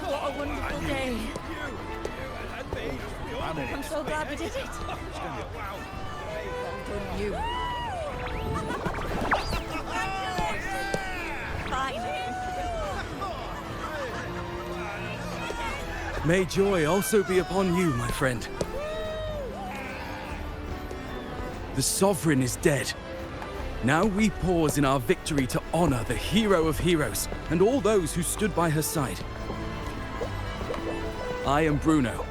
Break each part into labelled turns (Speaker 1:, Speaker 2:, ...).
Speaker 1: What a wonderful day. I'm so glad we did it. Well done, you. Finally.
Speaker 2: May joy also be upon you, my friend. The Sovereign is dead. Now we pause in our victory to honor the hero of heroes and all those who stood by her side. I am Bruno,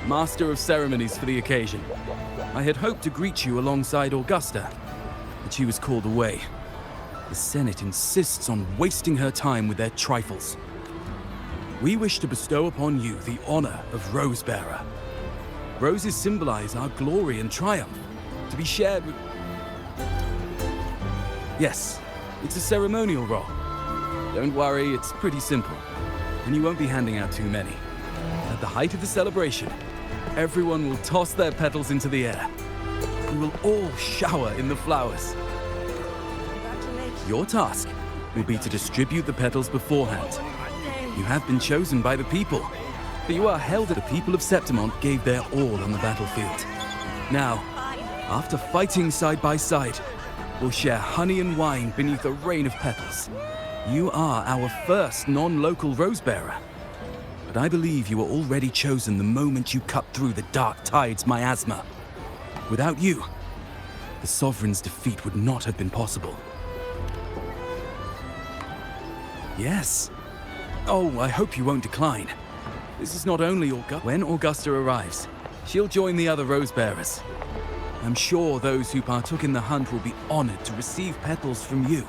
Speaker 2: Master of Ceremonies for the occasion. I had hoped to greet you alongside Augusta, but she was called away. The Senate insists on wasting her time with their trifles. We wish to bestow upon you the honor of Rosebearer. Roses symbolize our glory and triumph, to be shared with... Yes, it's a ceremonial role. Don't worry, it's pretty simple, and you won't be handing out too many. At the height of the celebration, everyone will toss their petals into the air. We will all shower in the flowers. Your task will be to distribute the petals beforehand. You have been chosen by the people, but you are held at the people of Septimont gave their all on the battlefield. Now, after fighting side by side, we'll share honey and wine beneath a rain of petals. You are our first non-local Rosebearer, but I believe you were already chosen the moment you cut through the dark tide's miasma. Without you, the Sovereign's defeat would not have been possible. Yes. Oh, I hope you won't decline. This is not only Augusta. When Augusta arrives, she'll join the other Rosebearers. I'm sure those who partook in the hunt will be honored to receive petals from you.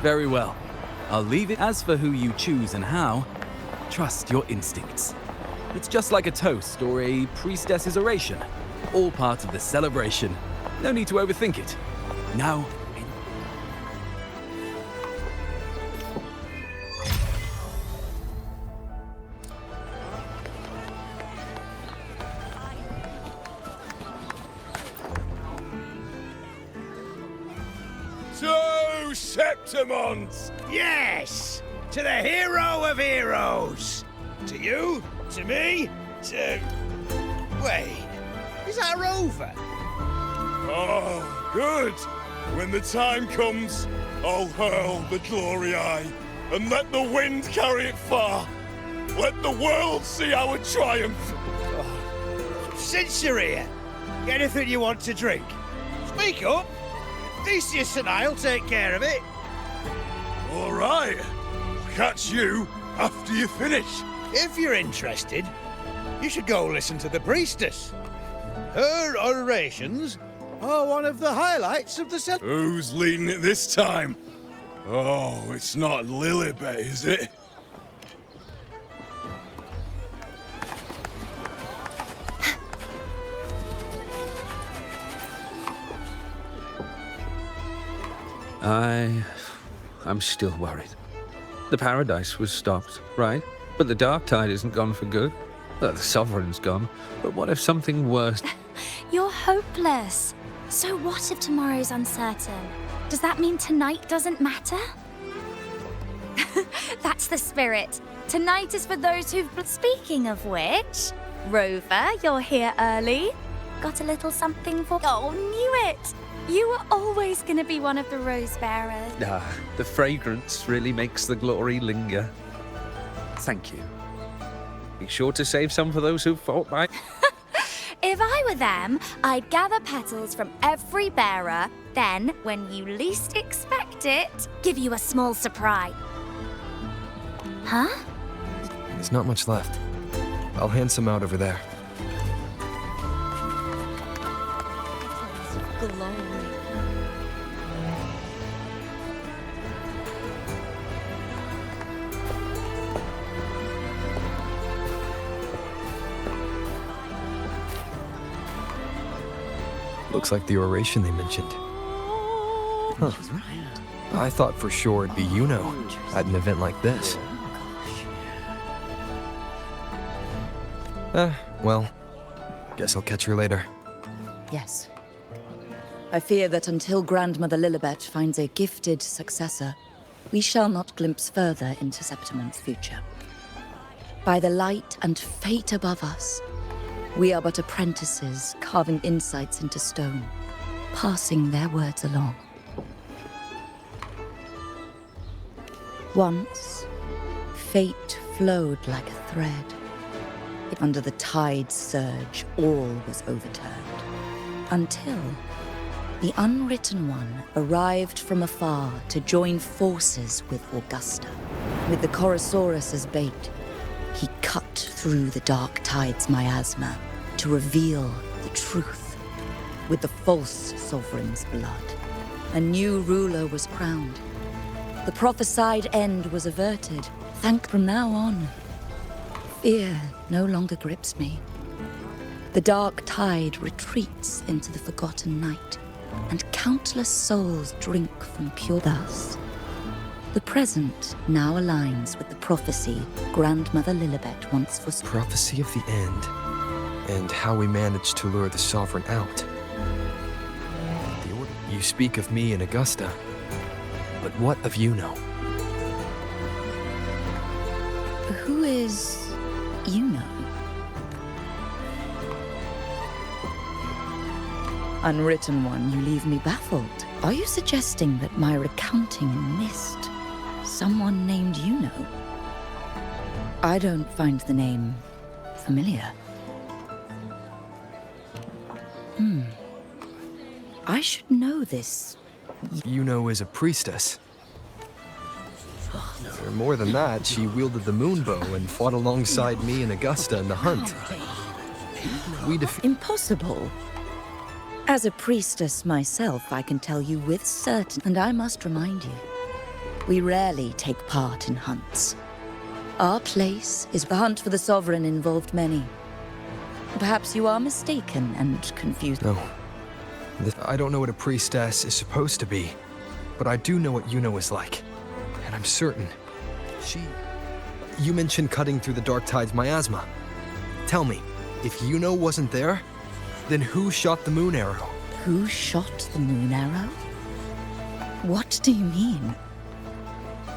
Speaker 2: Very well. I'll leave it. As for who you choose and how, trust your instincts. It's just like a toast or a priestess's oration. All part of the celebration. No need to overthink it. Now,
Speaker 3: To Septimont!
Speaker 4: Yes! To the hero of heroes! To you, to me, to... Wait, is that a rover?
Speaker 3: Oh, good! When the time comes, I'll hurl the glory eye and let the wind carry it far. Let the world see our triumph!
Speaker 4: Since you're here, anything you want to drink? Speak up! Theseus and I'll take care of it.
Speaker 3: All right. I'll catch you after you finish.
Speaker 4: If you're interested, you should go listen to the priestess. Her orations are one of the highlights of the
Speaker 3: Who's leading it this time? Oh, it's not Lilibet, is it?
Speaker 5: I'm still worried. The paradise was stopped, right? But the dark tide isn't gone for good. Well, the Sovereign's gone. But what if something worse?
Speaker 6: You're hopeless. So what if tomorrow's uncertain? Does that mean tonight doesn't matter? That's the spirit. Tonight is for those who've... Speaking of which, Rover, you're here early. Got a little something for... Oh, knew it! You were always going to be one of the Rosebearers.
Speaker 5: The fragrance really makes the glory linger. Thank you. Be sure to save some for those who fought by...
Speaker 6: If I were them, I'd gather petals from every bearer, then, when you least expect it, give you a small surprise. Huh?
Speaker 7: There's not much left. I'll hand some out over there.
Speaker 1: Glory.
Speaker 7: Looks like the oration they mentioned. Huh. I thought for sure it'd be at an event like this. Well, guess I'll catch her later.
Speaker 1: Yes.
Speaker 8: I fear that until Grandmother Lilibet finds a gifted successor, we shall not glimpse further into Septimon's future. By the light and fate above us, we are but apprentices carving insights into stone, passing their words along. Once, fate flowed like a thread. Under the tide's surge, all was overturned. Until the Unwritten One arrived from afar to join forces with Augusta. With the Chorosaurus as bait, he cut through the dark tide's miasma to reveal the truth. With the false sovereign's blood, a new ruler was crowned. The prophesied end was averted. From now on, fear no longer grips me. The dark tide retreats into the forgotten night, and countless souls drink from pure thus. The present now aligns with the prophecy Grandmother Lilibet once foresaw.
Speaker 7: Prophecy of the end, and how we managed to lure the Sovereign out. You speak of me and Augusta, but what of Yuno?
Speaker 8: Who is Yuno? Unwritten One, you leave me baffled. Are you suggesting that my recounting missed someone named Yuno? I don't find the name familiar. I should know this.
Speaker 7: Yuno is a priestess. Or more than that, she wielded the moonbow and fought alongside me and Augusta in the hunt. We
Speaker 8: Impossible. As a priestess myself, I can tell you with certainty, and I must remind you, we rarely take part in hunts. Our place is the hunt for the Sovereign involved many. Perhaps you are mistaken and confused.
Speaker 7: No. I don't know what a priestess is supposed to be, but I do know what Yuno is like. And I'm certain You mentioned cutting through the dark tide's miasma. Tell me, if Yuno wasn't there, then who shot the moon arrow?
Speaker 8: Who shot the moon arrow? What do you mean?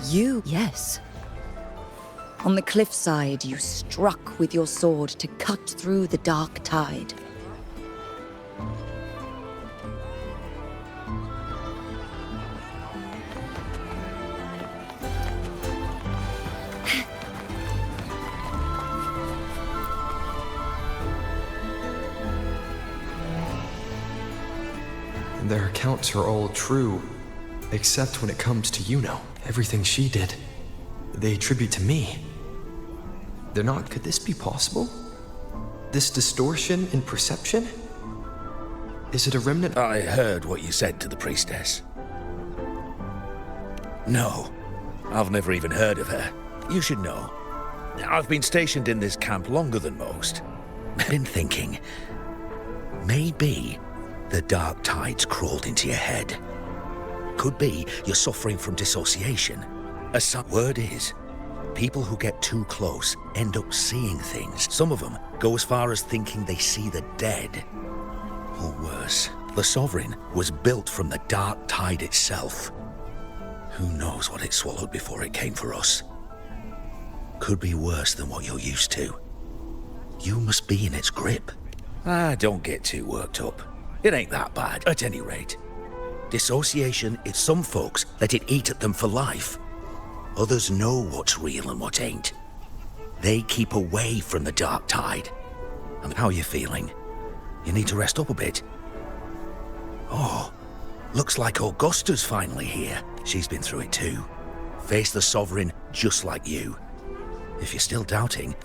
Speaker 8: You, yes. On the cliffside, you struck with your sword to cut through the dark tide.
Speaker 7: Their accounts are all true, except when it comes to Yuno. Everything she did, they attribute to me. They're not. Could this be possible? This distortion in perception? Is it a remnant?
Speaker 4: I heard what you said to the priestess. No, I've never even heard of her. You should know. I've been stationed in this camp longer than most. I've been thinking, maybe the dark tide's crawled into your head. Could be you're suffering from dissociation. Word is, people who get too close end up seeing things. Some of them go as far as thinking they see the dead. Or worse, the Sovereign was built from the dark tide itself. Who knows what it swallowed before it came for us? Could be worse than what you're used to. You must be in its grip. Don't get too worked up. It ain't that bad, at any rate. Dissociation is some folks let it eat at them for life. Others know what's real and what ain't. They keep away from the dark tide. And how are you feeling? You need to rest up a bit. Oh, looks like Augusta's finally here. She's been through it too. Faced the Sovereign just like you. If you're still doubting,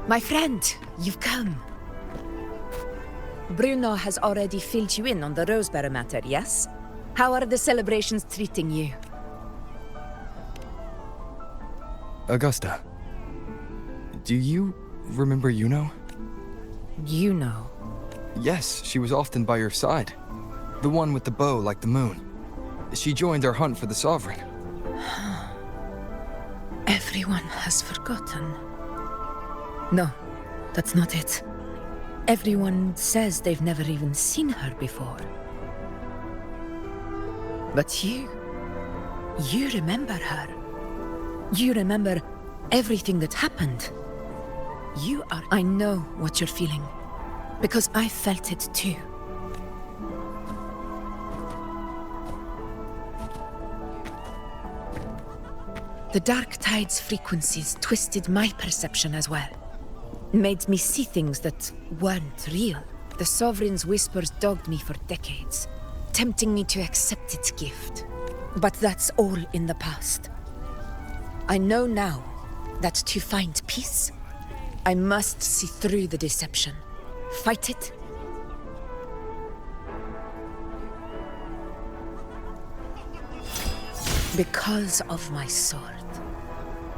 Speaker 1: My friend, you've come. Bruno has already filled you in on the Rosebearer matter, yes? How are the celebrations treating you?
Speaker 7: Augusta, do you remember Yuno?
Speaker 1: Yuno.
Speaker 7: Yes, she was often by your side. The one with the bow like the moon. She joined our hunt for the Sovereign.
Speaker 1: Everyone has forgotten. No, that's not it. Everyone says they've never even seen her before. But you remember her. You remember everything that happened. I know what you're feeling, because I felt it too. The Dark Tide's frequencies twisted my perception as well. Made me see things that weren't real. The Sovereign's whispers dogged me for decades, tempting me to accept its gift. But that's all in the past. I know now that to find peace, I must see through the deception. Fight it. Because of my sword.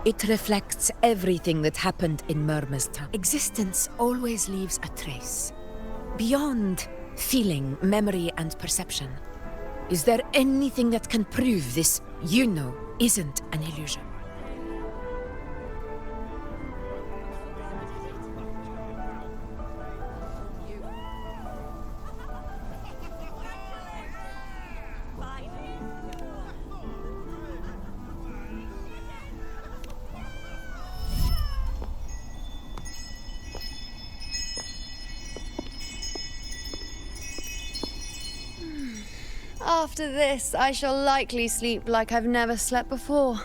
Speaker 1: It reflects everything that happened in Murma's time. Existence always leaves a trace. Beyond feeling, memory, and perception. Is there anything that can prove this, isn't an illusion?
Speaker 9: After this, I shall likely sleep like I've never slept before.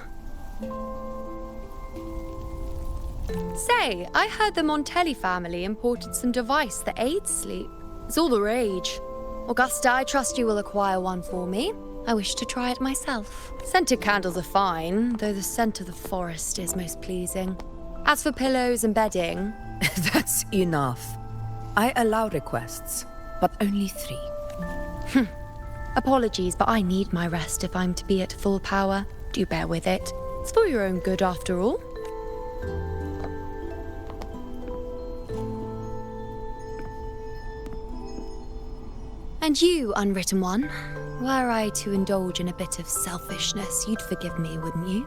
Speaker 9: Say, I heard the Montelli family imported some device that aids sleep. It's all the rage. Augusta, I trust you will acquire one for me. I wish to try it myself. Scented candles are fine, though the scent of the forest is most pleasing. As for pillows and bedding...
Speaker 1: That's enough. I allow requests, but only 3.
Speaker 9: Apologies, but I need my rest if I'm to be at full power. Do bear with it. It's for your own good, after all. And you, Unwritten One, were I to indulge in a bit of selfishness, you'd forgive me, wouldn't you?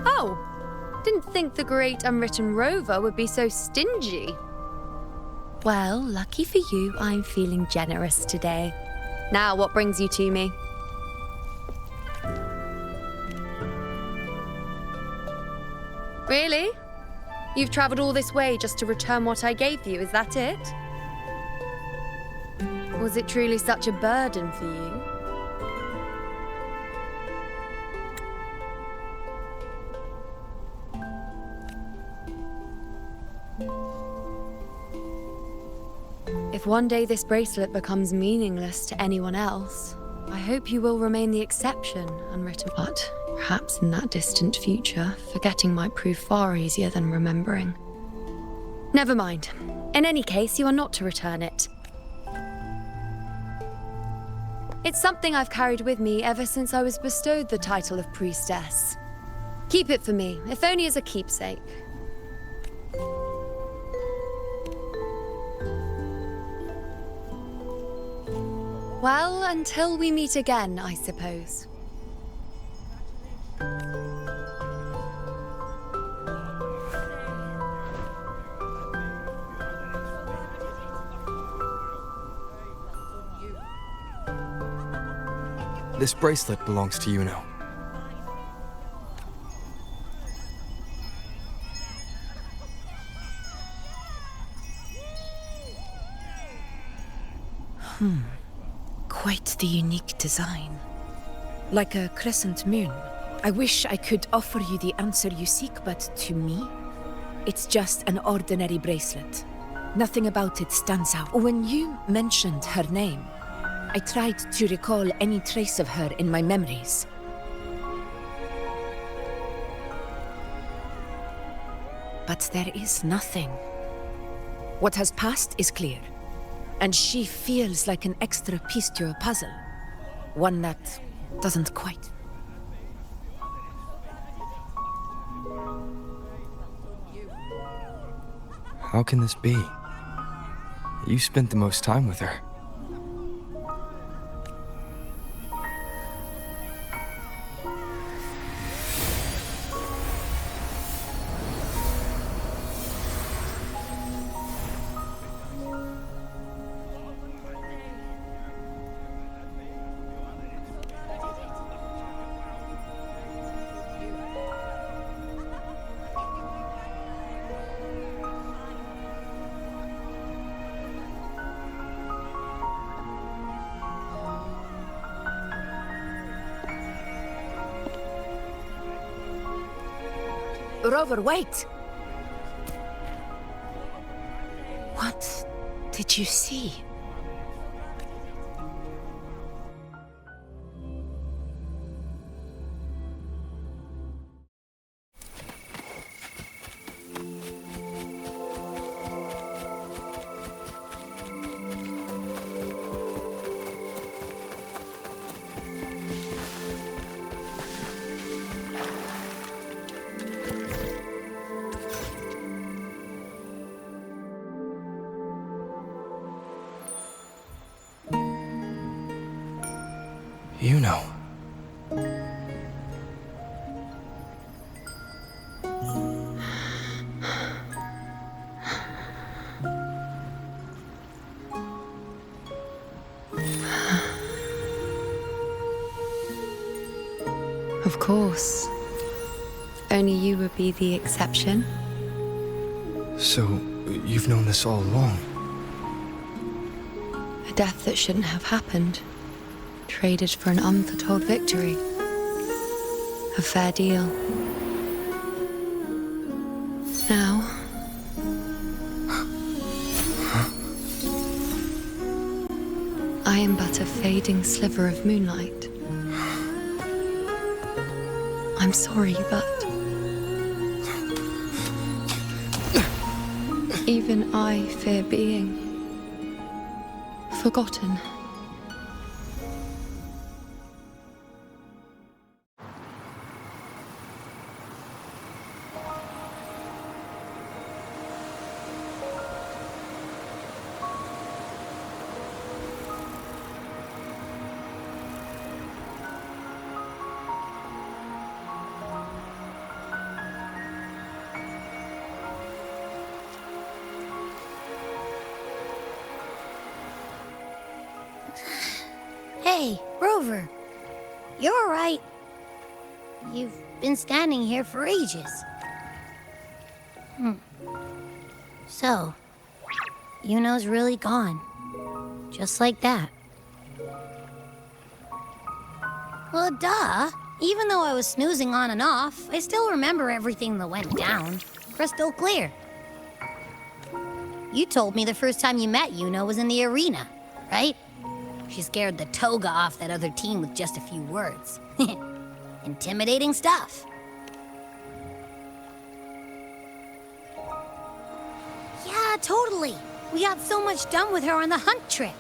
Speaker 9: Oh! Didn't think the great Unwritten Rover would be so stingy. Well, lucky for you, I'm feeling generous today. Now, what brings you to me? Really? You've travelled all this way just to return what I gave you, is that it? Was it truly such a burden for you? If one day this bracelet becomes meaningless to anyone else, I hope you will remain the exception, Unwritten. But perhaps in that distant future, forgetting might prove far easier than remembering. Never mind. In any case, you are not to return it. It's something I've carried with me ever since I was bestowed the title of priestess. Keep it for me, if only as a keepsake. Well, until we meet again, I suppose.
Speaker 7: This bracelet belongs to you now.
Speaker 1: Quite the unique design. Like a crescent moon. I wish I could offer you the answer you seek, but to me, it's just an ordinary bracelet. Nothing about it stands out. When you mentioned her name, I tried to recall any trace of her in my memories. But there is nothing. What has passed is clear. And she feels like an extra piece to a puzzle. One that doesn't quite.
Speaker 7: How can this be? You spent the most time with her.
Speaker 1: Rover, wait! What did you see?
Speaker 7: You know.
Speaker 9: Of course. Only you would be the exception.
Speaker 7: So, you've known this all along?
Speaker 9: A death that shouldn't have happened. Traded for an unforetold victory. A fair deal. Now... I am but a fading sliver of moonlight. I'm sorry, but... even I fear being... forgotten.
Speaker 10: Hey, Rover. You're all right. You've been standing here for ages. So, Yuno's really gone. Just like that. Well, duh. Even though I was snoozing on and off, I still remember everything that went down. Crystal clear. You told me the first time you met Yuno was in the arena, right? She scared the toga off that other team with just a few words. Intimidating stuff. Yeah, totally. We got so much done with her on the hunt trip.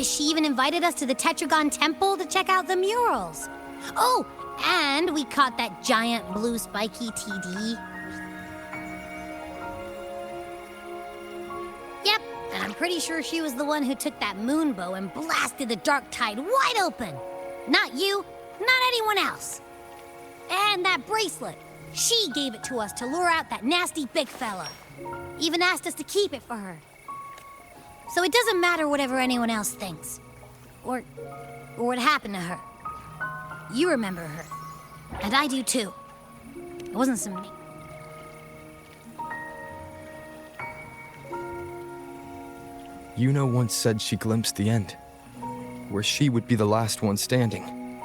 Speaker 10: She even invited us to the Tetragon Temple to check out the murals. Oh, and we caught that giant blue spiky TD. Yep, and I'm pretty sure she was the one who took that moonbow and blasted the dark tide wide open. Not you, not anyone else. And that bracelet. She gave it to us to lure out that nasty big fella. Even asked us to keep it for her. So it doesn't matter whatever anyone else thinks. Or what happened to her. You remember her. And I do too. It wasn't some...
Speaker 7: Yuno once said she glimpsed the end, where she would be the last one standing.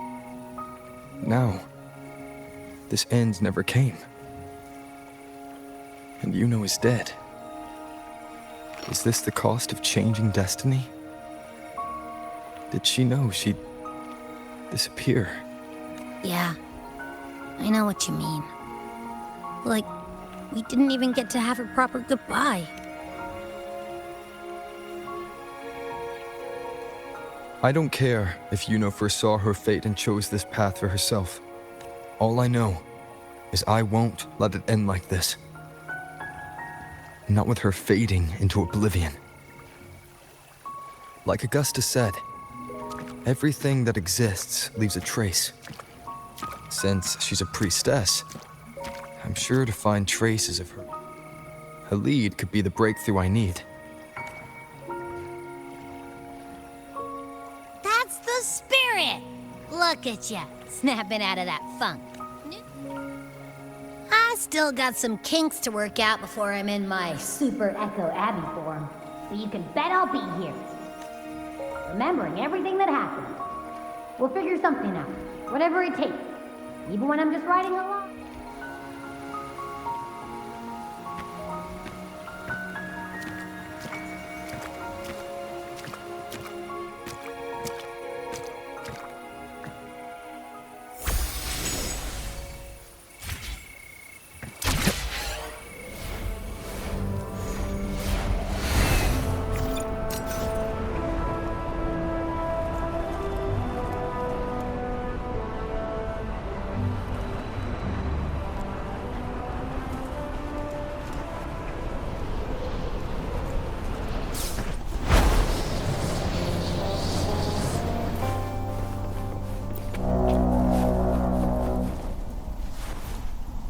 Speaker 7: Now, this end never came. And Yuno is dead. Is this the cost of changing destiny? Did she know she'd disappear?
Speaker 10: Yeah, I know what you mean. Like, we didn't even get to have a proper goodbye.
Speaker 7: I don't care if Yuno foresaw her fate and chose this path for herself. All I know is I won't let it end like this. not with her fading into oblivion. Like Augusta said, everything that exists leaves a trace. Since she's a priestess, I'm sure to find traces of her. Halid could be the breakthrough I need.
Speaker 10: That's the spirit! Look at ya, snapping out of that funk. I still got some kinks to work out before I'm in my Super Echo Abbey form, but you can bet I'll be here. Remembering everything that happened. We'll figure something out, whatever it takes, even when I'm just riding along.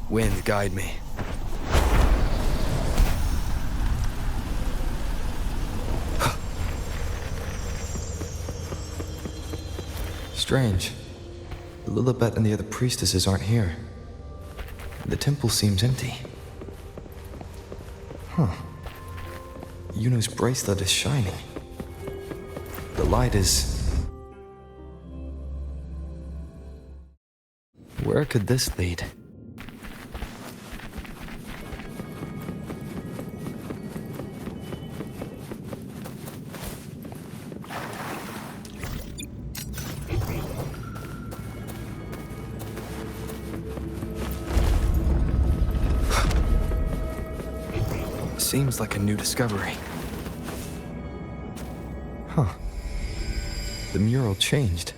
Speaker 7: Wind, guide me. Strange. Lilibet and the other priestesses aren't here. The temple seems empty. Huh. Yuno's bracelet is shining. The light is... Where could this lead? Seems like a new discovery. Huh. The mural changed.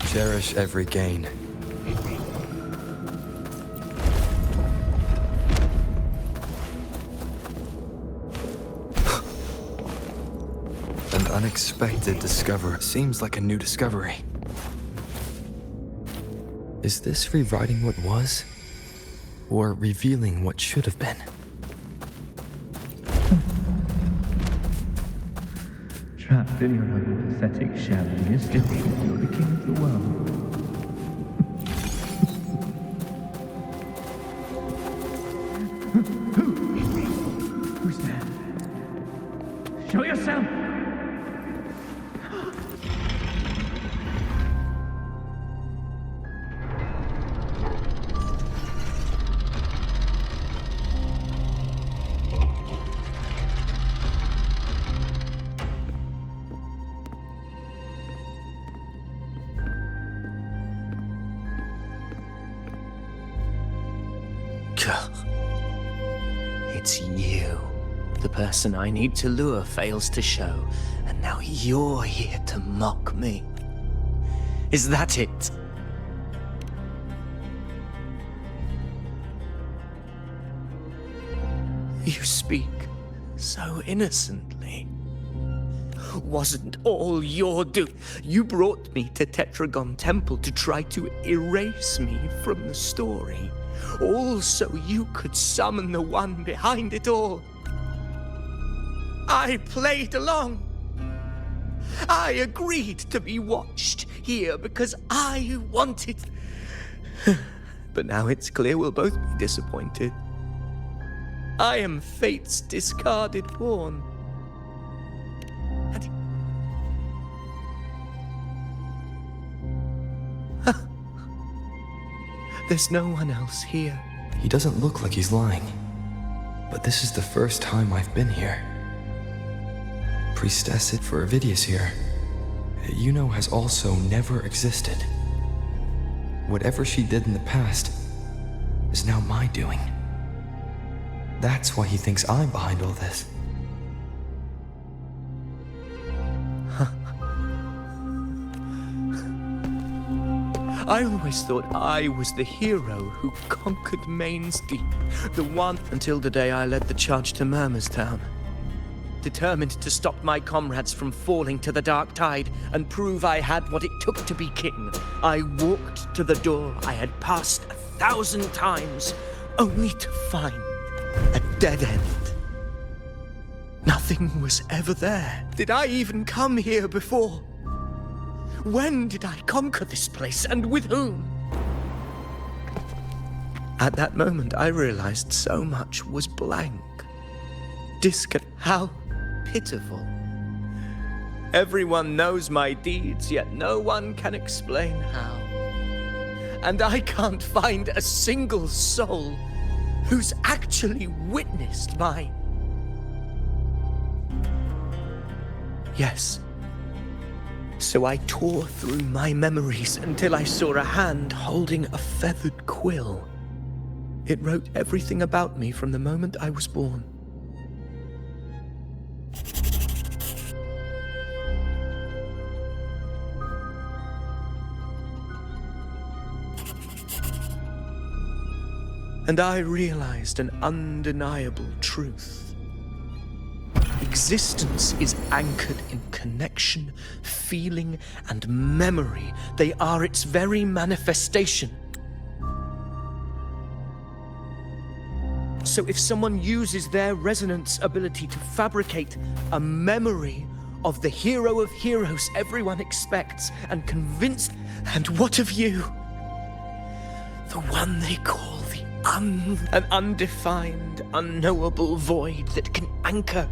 Speaker 7: Cherish every gain. An unexpected discovery. Seems like a new discovery. Is this rewriting what was? Or revealing what should have been?
Speaker 11: Trapped in your own pathetic shell, and you still think you're the king of the world. Who's there? Show yourself!
Speaker 12: It's you. The person I need to lure fails to show, and now you're here to mock me. Is that it? You speak so innocently. Wasn't all your doing? You brought me to Tetragon Temple to try to erase me from the story. All so you could summon the one behind it all. I played along. I agreed to be watched here because I wanted. But now it's clear we'll both be disappointed. I am fate's discarded pawn. There's no one else here.
Speaker 7: He doesn't look like he's lying. But this is the first time I've been here. Priestess for Avidius here. Yuno has also never existed. Whatever she did in the past is now my doing. That's why he thinks I'm behind all this.
Speaker 12: I always thought I was the hero who conquered Main's Deep, the one until the day I led the charge to Murmur's Town. Determined to stop my comrades from falling to the dark tide and prove I had what it took to be king, I walked to the door I had passed 1,000 times, only to find a dead end. Nothing was ever there. Did I even come here before? When did I conquer this place, and with whom? At that moment, I realized so much was blank. How pitiful. Everyone knows my deeds, yet no one can explain how. And I can't find a single soul who's actually witnessed my... Yes. So I tore through my memories until I saw a hand holding a feathered quill. It wrote everything about me from the moment I was born. And I realized an undeniable truth. Existence is anchored in connection, feeling, and memory. They are its very manifestation. So if someone uses their resonance ability to fabricate a memory of the hero of heroes everyone expects and convinced, and what of you? The one they call an undefined, unknowable void that can anchor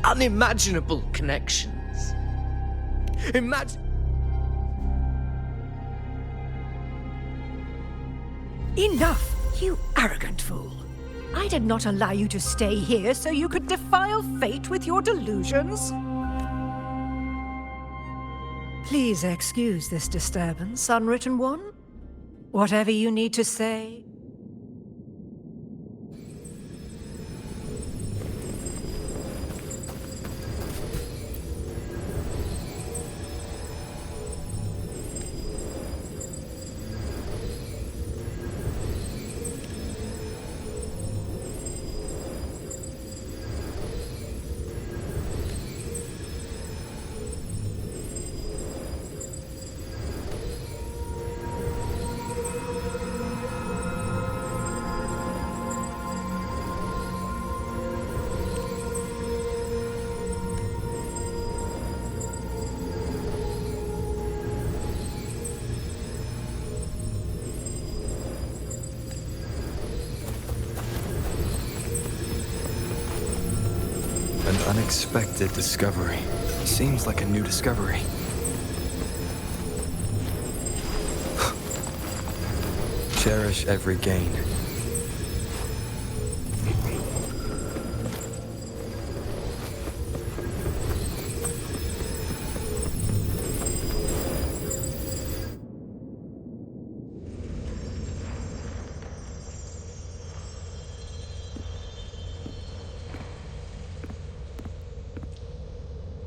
Speaker 12: unimaginable connections.
Speaker 13: Enough, you arrogant fool. I did not allow you to stay here so you could defile fate with your delusions. Please excuse this disturbance, Unwritten One. Whatever you need to say...
Speaker 7: An unexpected discovery. Seems like a new discovery. Cherish every gain.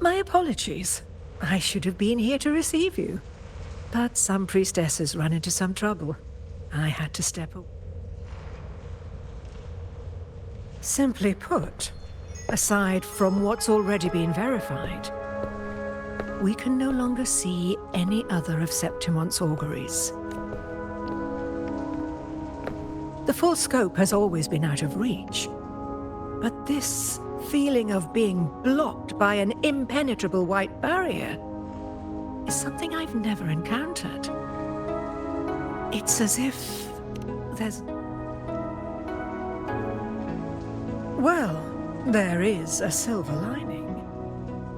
Speaker 13: My apologies. I should have been here to receive you. But some priestesses run into some trouble. I had to step away. Simply put, aside from what's already been verified, we can no longer see any other of Septimon's auguries. The full scope has always been out of reach, but this feeling of being blocked by an impenetrable white barrier is something I've never encountered. It's as if there's... Well, there is a silver lining.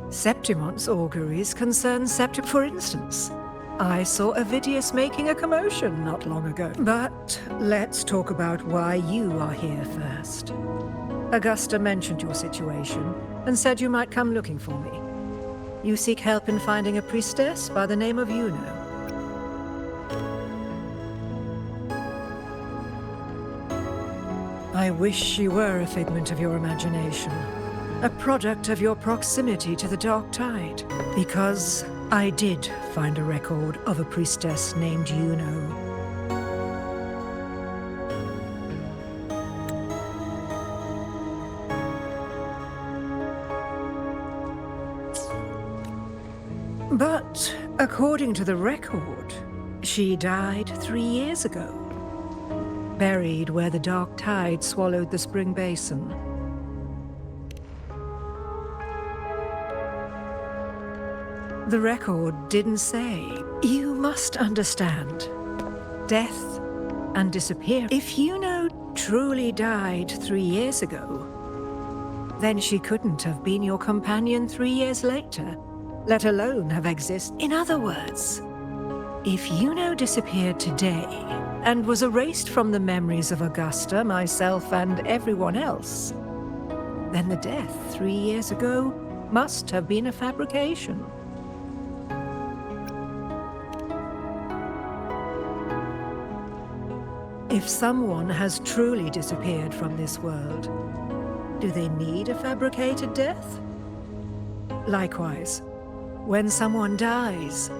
Speaker 13: Septimon's auguries concern For instance, I saw Avidius making a commotion not long ago. But let's talk about why you are here first. Augusta mentioned your situation and said you might come looking for me. You seek help in finding a priestess by the name of Yuno. I wish she were a figment of your imagination, a product of your proximity to the dark tide, because I did find a record of a priestess named Yuno. But according to the record, she died 3 years ago, buried where the dark tide swallowed the spring basin. The record didn't say. You must understand. Death and disappear. If Yuno truly died 3 years ago, then she couldn't have been your companion 3 years later, let alone have existed. In other words, if Yuno disappeared today and was erased from the memories of Augusta, myself, and everyone else, then the death 3 years ago must have been a fabrication. If someone has truly disappeared from this world, do they need a fabricated death? Likewise, when someone dies,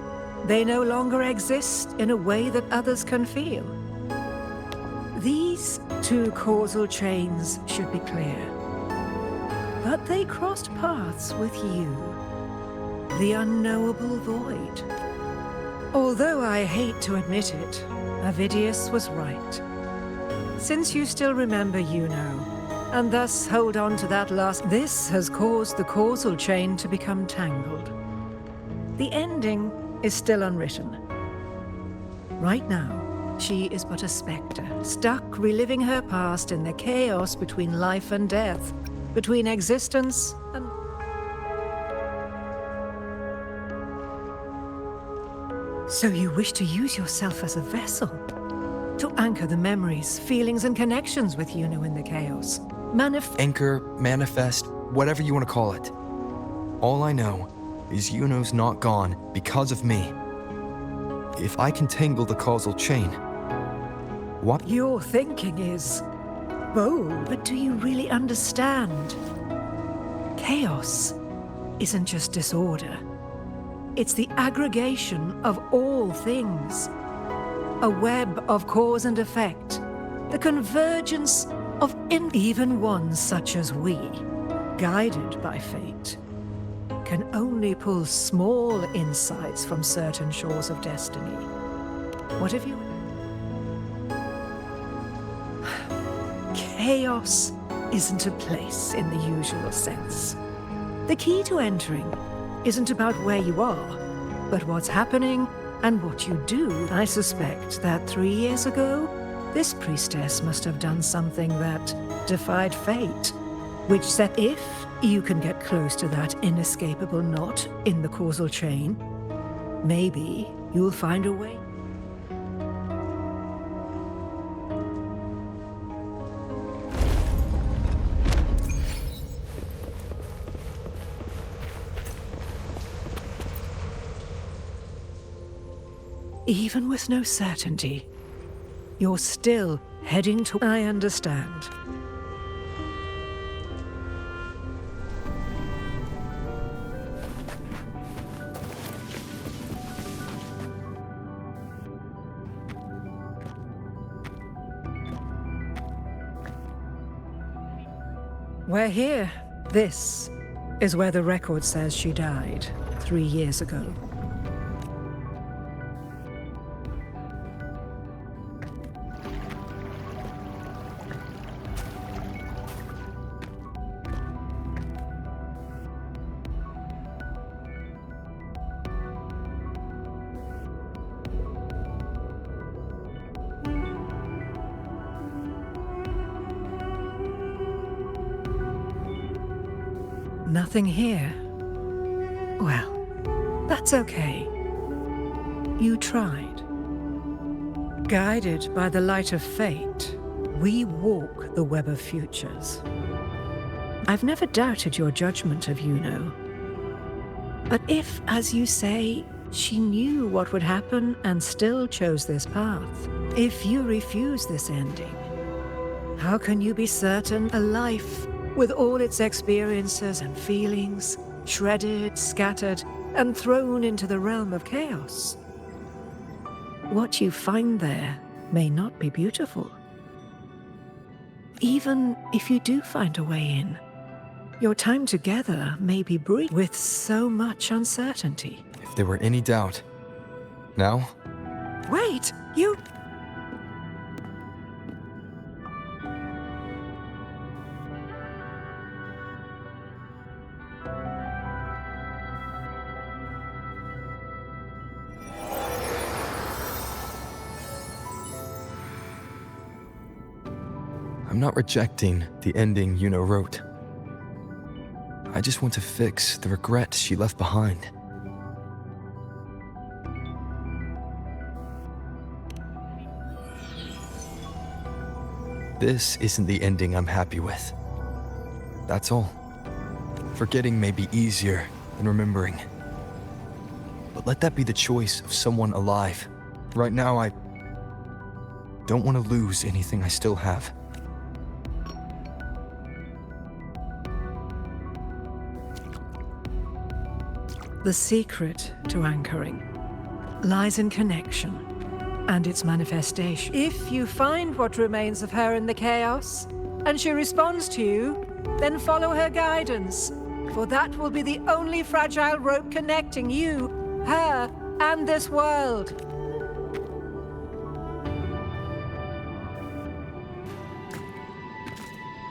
Speaker 13: they no longer exist in a way that others can feel. These two causal chains should be clear. But they crossed paths with you, the unknowable void. Although I hate to admit it, Avidius was right. Since you still remember Yuno, and thus hold on to that this has caused the causal chain to become tangled. The ending is still unwritten. Right now, she is but a spectre, stuck reliving her past in the chaos between life and death, between existence and... So you wish to use yourself as a vessel, to anchor the memories, feelings, and connections with Yuno in the chaos.
Speaker 7: Anchor, manifest, whatever you want to call it. All I know is Yuno's not gone because of me. If I can tangle the causal chain, what?
Speaker 13: Your thinking is bold, but do you really understand? Chaos isn't just disorder. It's the aggregation of all things. A web of cause and effect. The convergence of even ones such as we, guided by fate, can only pull small insights from certain shores of destiny. What have you... Chaos isn't a place in the usual sense. The key to entering isn't about where you are, but what's happening and what you do. I suspect that 3 years ago, this priestess must have done something that defied fate, which said if you can get close to that inescapable knot in the causal chain, maybe you'll find a way. Even with no certainty, you're still heading to... I understand. We're here. This is where the record says she died 3 years ago. Nothing here. Well, that's okay. You tried. Guided by the light of fate, we walk the web of futures. I've never doubted your judgment of Yuno. But if, as you say, she knew what would happen and still chose this path, if you refuse this ending, how can you be certain a life with all its experiences and feelings, shredded, scattered, and thrown into the realm of chaos. What you find there may not be beautiful. Even if you do find a way in, your time together may be brief with so much uncertainty.
Speaker 7: If there were any doubt. Now?
Speaker 13: Wait, you...
Speaker 7: I'm not rejecting the ending Yuno wrote. I just want to fix the regret she left behind. This isn't the ending I'm happy with. That's all. Forgetting may be easier than remembering. But let that be the choice of someone alive. Right now, I don't want to lose anything I still have.
Speaker 13: The secret to anchoring lies in connection and its manifestation. If you find what remains of her in the chaos, and she responds to you, then follow her guidance, for that will be the only fragile rope connecting you, her, and this world.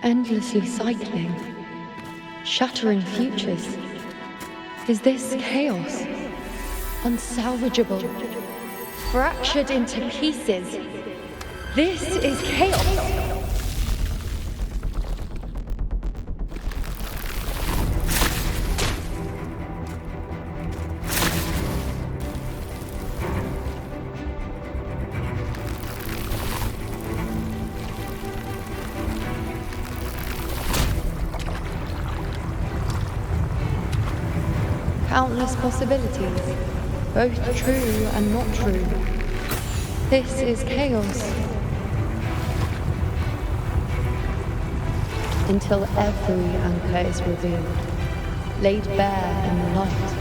Speaker 9: Endlessly cycling, shattering futures. Is this chaos? Unsalvageable, fractured into pieces. This is chaos. Countless possibilities, both true and not true. This is chaos. Until every anchor is revealed, laid bare in the light.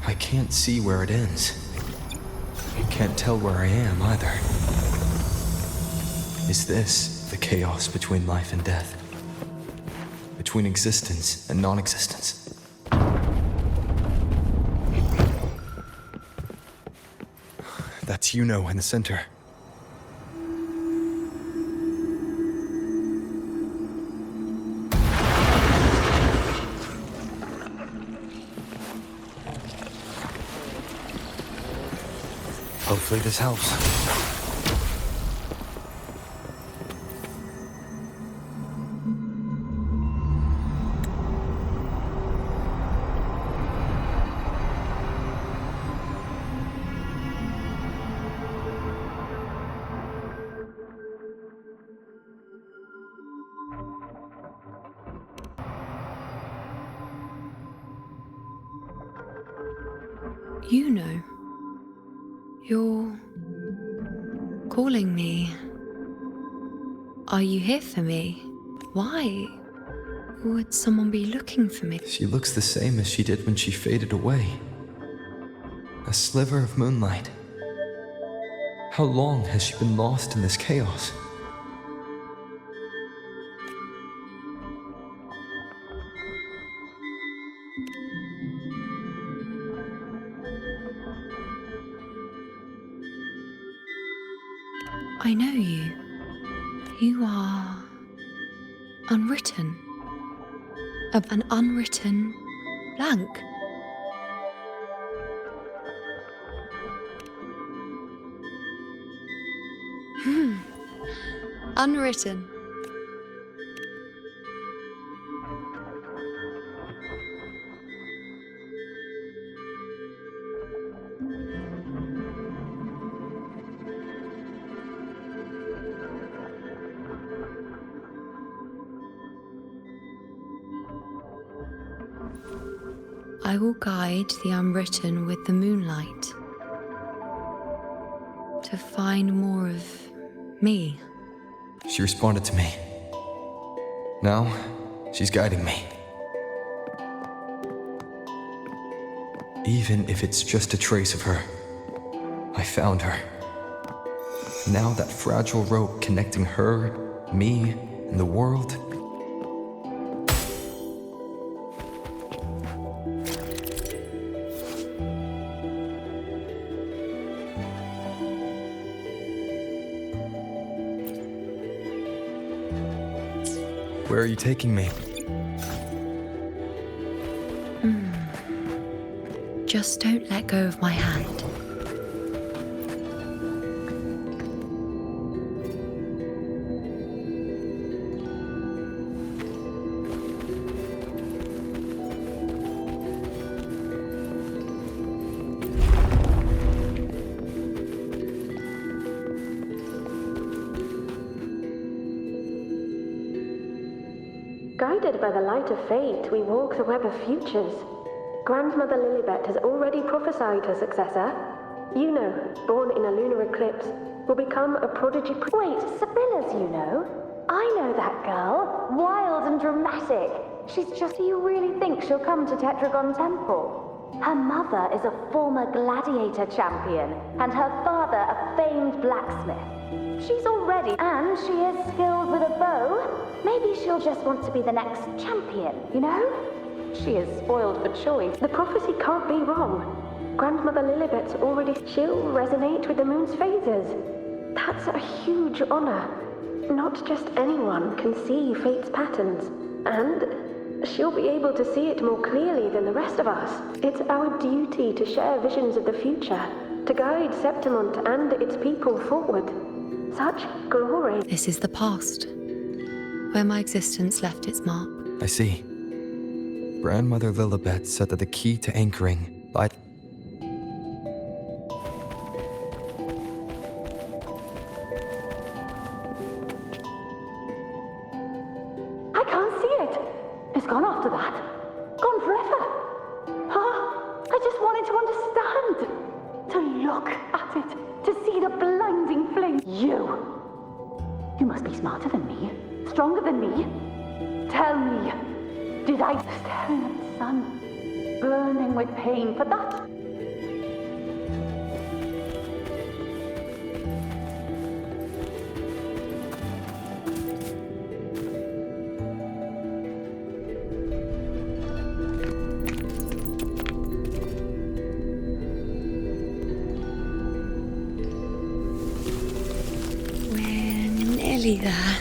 Speaker 7: I can't see where it ends. I can't tell where I am either. Is this the chaos between life and death? Between existence and non-existence? That's Yuno in the center. Hopefully this helps.
Speaker 9: You know, you're calling me. Are you here for me? Why would someone be looking for me?
Speaker 7: She looks the same as she did when she faded away. A sliver of moonlight. How long has she been lost in this chaos?
Speaker 9: I know you. You are unwritten. An unwritten blank. Unwritten. I will guide the unwritten with the moonlight to find more of me.
Speaker 7: She responded to me. Now, she's guiding me. Even if it's just a trace of her, I found her. Now that fragile rope connecting her, me, and the world. Where are you taking me?
Speaker 9: Just don't let go of my hand.
Speaker 14: Guided by the light of fate, we walk the web of futures. Grandmother Lilibet has already prophesied her successor. Yuno, born in a lunar eclipse, will become a prodigy.
Speaker 15: Wait, Sibylla's Yuno? I know that girl. Wild and dramatic. She's just... Do you really think she'll come to Tetragon Temple? Her mother is a former gladiator champion, and her father a famed blacksmith. She's already... And she is skilled with a bow. Maybe she'll just want to be the next champion, you know? She is spoiled for choice.
Speaker 14: The prophecy can't be wrong. Grandmother Lilibet's already... She'll resonate with the moon's phases. That's a huge honor. Not just anyone can see fate's patterns. And she'll be able to see it more clearly than the rest of us. It's our duty to share visions of the future, to guide Septimont and its people forward. Such glory.
Speaker 9: This is the past, where my existence left its mark.
Speaker 7: I see. Grandmother Lilibet said that the key to anchoring lied.
Speaker 15: I can't see it. It's gone after that. Gone forever. I just wanted to understand. To look at it. To see the blinding flame. You must be smarter than me. Stronger than me. Tell me. Did I staring at the sun, burning with pain for that?
Speaker 9: We're nearly there.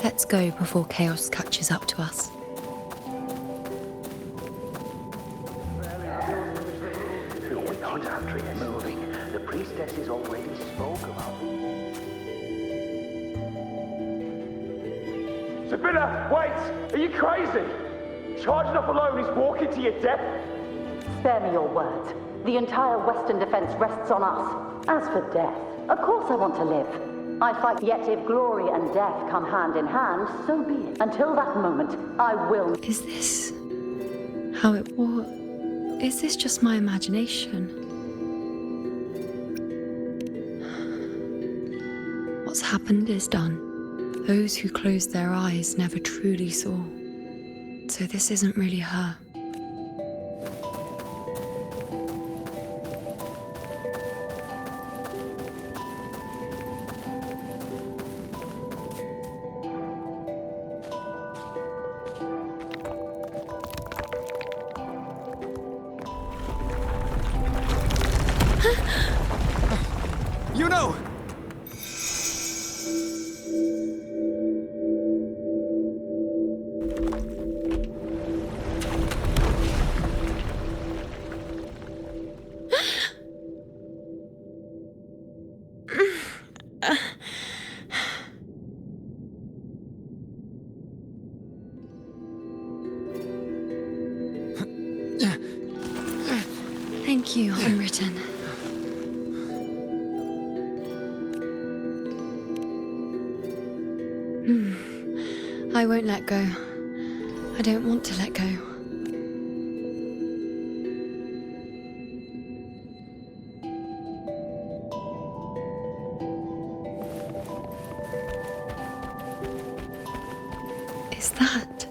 Speaker 9: Let's go before chaos catches up to us.
Speaker 16: We can't have trees moving. The priestesses already spoke about it.
Speaker 17: Sibylla, wait! Are you crazy? Charging up alone is walking to your death.
Speaker 15: Spare me your words. The entire Western defense rests on us. As for death, of course I want to live. I fight, yet if glory and death come hand in hand, so be it. Until that moment, I will...
Speaker 9: Is this how it was? Is this just my imagination? What's happened is done. Those who closed their eyes never truly saw. So this isn't really her.
Speaker 7: You know!
Speaker 9: Thank you, Unwritten. I won't let go. I don't want to let go. Is that?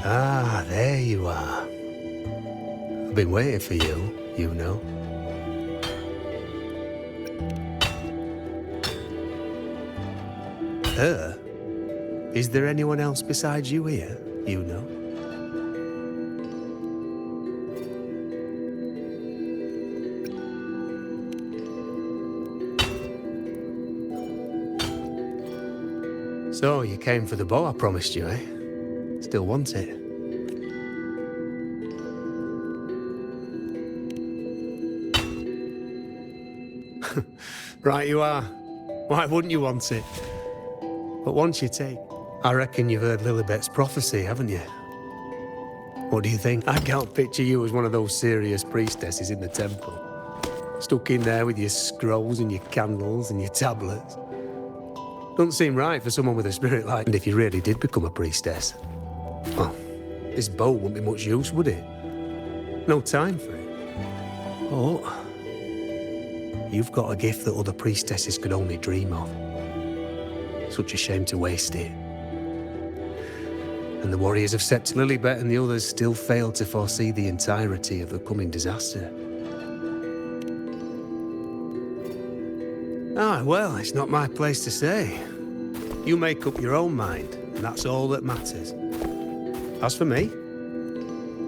Speaker 18: Ah, there you are. I've been waiting for you, you know. Her? Is there anyone else besides you here, you know? So, you came for the bow I promised you, eh? Still want it? Right you are. Why wouldn't you want it? But once you take... I reckon you've heard Lilibet's prophecy, haven't you? What do you think? I can't picture you as one of those serious priestesses in the temple. Stuck in there with your scrolls and your candles and your tablets. Doesn't seem right for someone with a spirit like... And if you really did become a priestess, well, this bow wouldn't be much use, would it? No time for it. Oh, you've got a gift that other priestesses could only dream of. Such a shame to waste it. And the warriors of Sept, Lilibet and the others still failed to foresee the entirety of the coming disaster. Ah, well, it's not my place to say. You make up your own mind, and that's all that matters. As for me,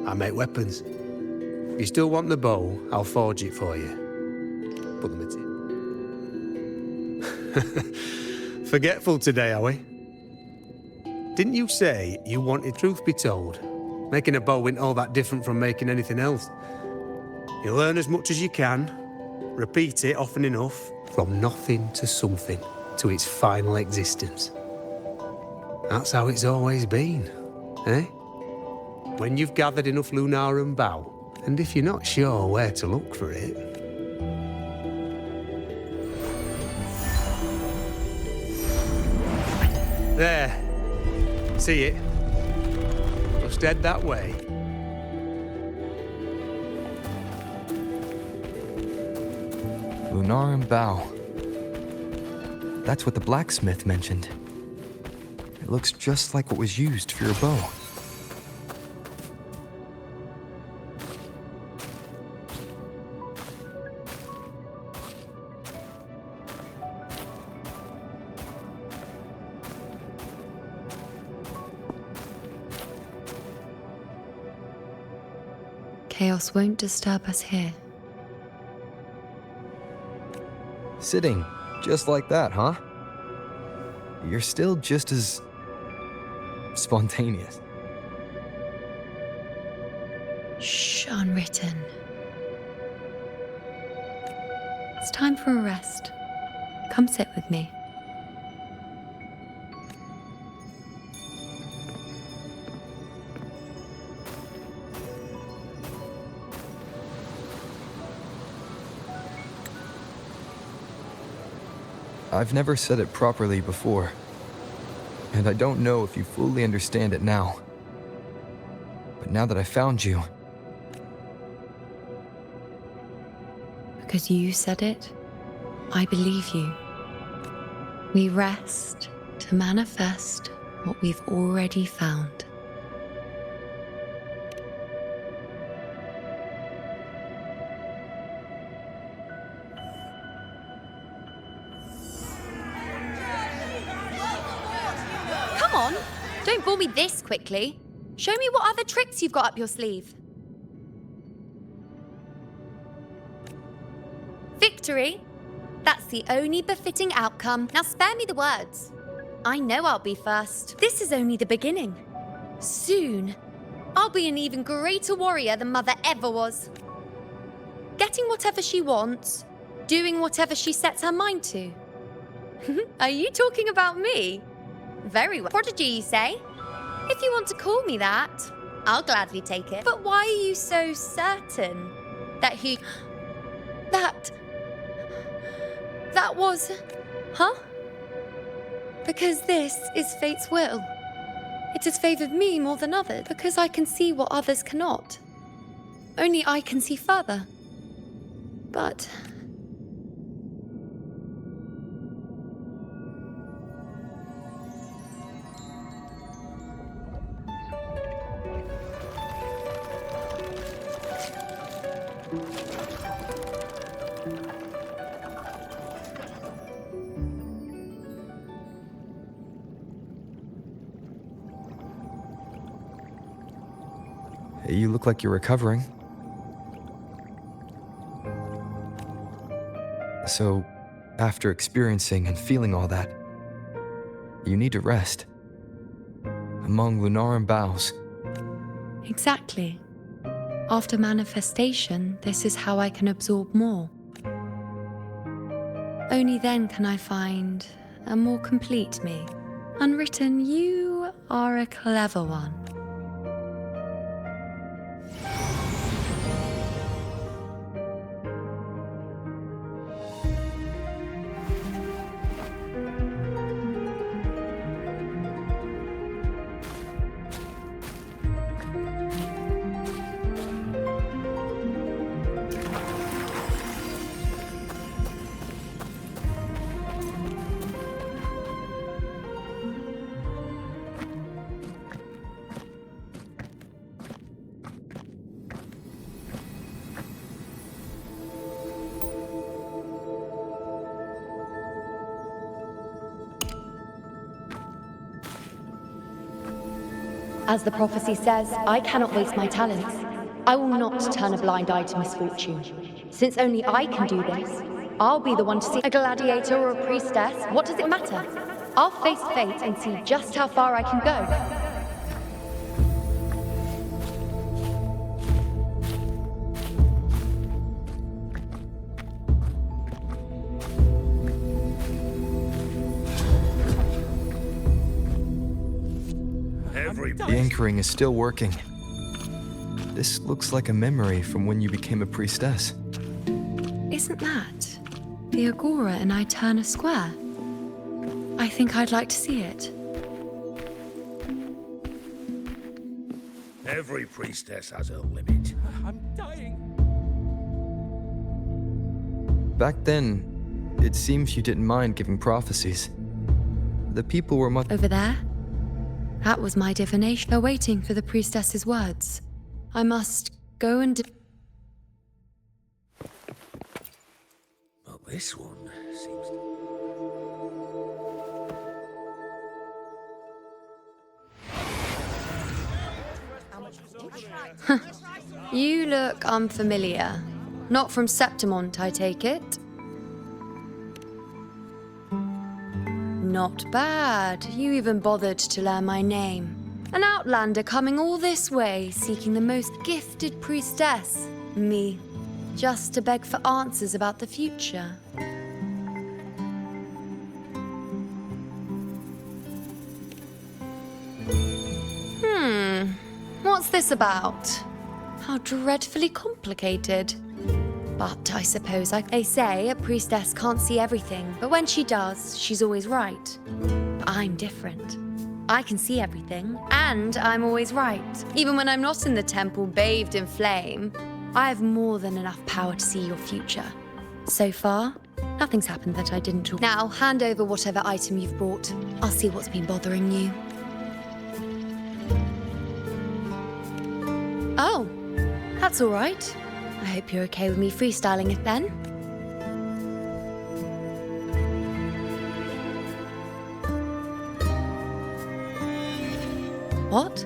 Speaker 18: I make weapons. If you still want the bow, I'll forge it for you. Put them in. Forgetful today, are we? Didn't you say you wanted truth be told? Making a bow isn't all that different from making anything else. You learn as much as you can, repeat it often enough, from nothing to something, to its final existence. That's how it's always been, eh? When you've gathered enough Lunarum bow, and if you're not sure where to look for it... There. See it? Just head that way.
Speaker 7: Lunarum bow. That's what the blacksmith mentioned. It looks just like what was used for your bow.
Speaker 9: Chaos won't disturb us here.
Speaker 7: Sitting just like that, huh? You're still just as... spontaneous.
Speaker 9: Shh, Unwritten. It's time for a rest. Come sit with me.
Speaker 7: I've never said it properly before, and I don't know if you fully understand it now. But now that I found you...
Speaker 9: Because you said it, I believe you. We rest to manifest what we've already found.
Speaker 19: Don't bore me this quickly. Show me what other tricks you've got up your sleeve. Victory? That's the only befitting outcome. Now spare me the words. I know I'll be first. This is only the beginning. Soon, I'll be an even greater warrior than Mother ever was. Getting whatever she wants, doing whatever she sets her mind to. Are you talking about me? Very well. Prodigy, you say? If you want to call me that, I'll gladly take it. But why are you so certain that he... That was... Huh? Because this is fate's will. It has favored me more than others, because I can see what others cannot. Only I can see further. But...
Speaker 7: You look like you're recovering. So, after experiencing and feeling all that, you need to rest. Among Lunaran boughs.
Speaker 9: Exactly. After manifestation, this is how I can absorb more. Only then can I find a more complete me. Unwritten, you are a clever one.
Speaker 20: As the prophecy says, I cannot waste my talents. I will not turn a blind eye to misfortune. Since only I can do this, I'll be the one to see a gladiator or a priestess. What does it matter? I'll face fate and see just how far I can go.
Speaker 7: The anchoring is still working. This looks like a memory from when you became a priestess.
Speaker 9: Isn't that the Agora in Eterna Square? I think I'd like to see it.
Speaker 4: Every priestess has her limit.
Speaker 2: I'm dying.
Speaker 7: Back then, it seems you didn't mind giving prophecies. The people were much...
Speaker 9: Over there? That was my divination. They're waiting for the priestess's words. I must go and...
Speaker 4: Well, this one seems...
Speaker 9: You look unfamiliar. Not from Septimont, I take it? Not bad. You even bothered to learn my name. An outlander coming all this way, seeking the most gifted priestess. Me. Just to beg for answers about the future. What's this about? How dreadfully complicated. But I suppose they say a priestess can't see everything, but when she does, she's always right. I'm different. I can see everything, and I'm always right. Even when I'm not in the temple bathed in flame, I have more than enough power to see your future. So far, nothing's happened that I didn't talk. Now, hand over whatever item you've brought. I'll see what's been bothering you. Oh, that's all right. I hope you're okay with me freestyling it then. What?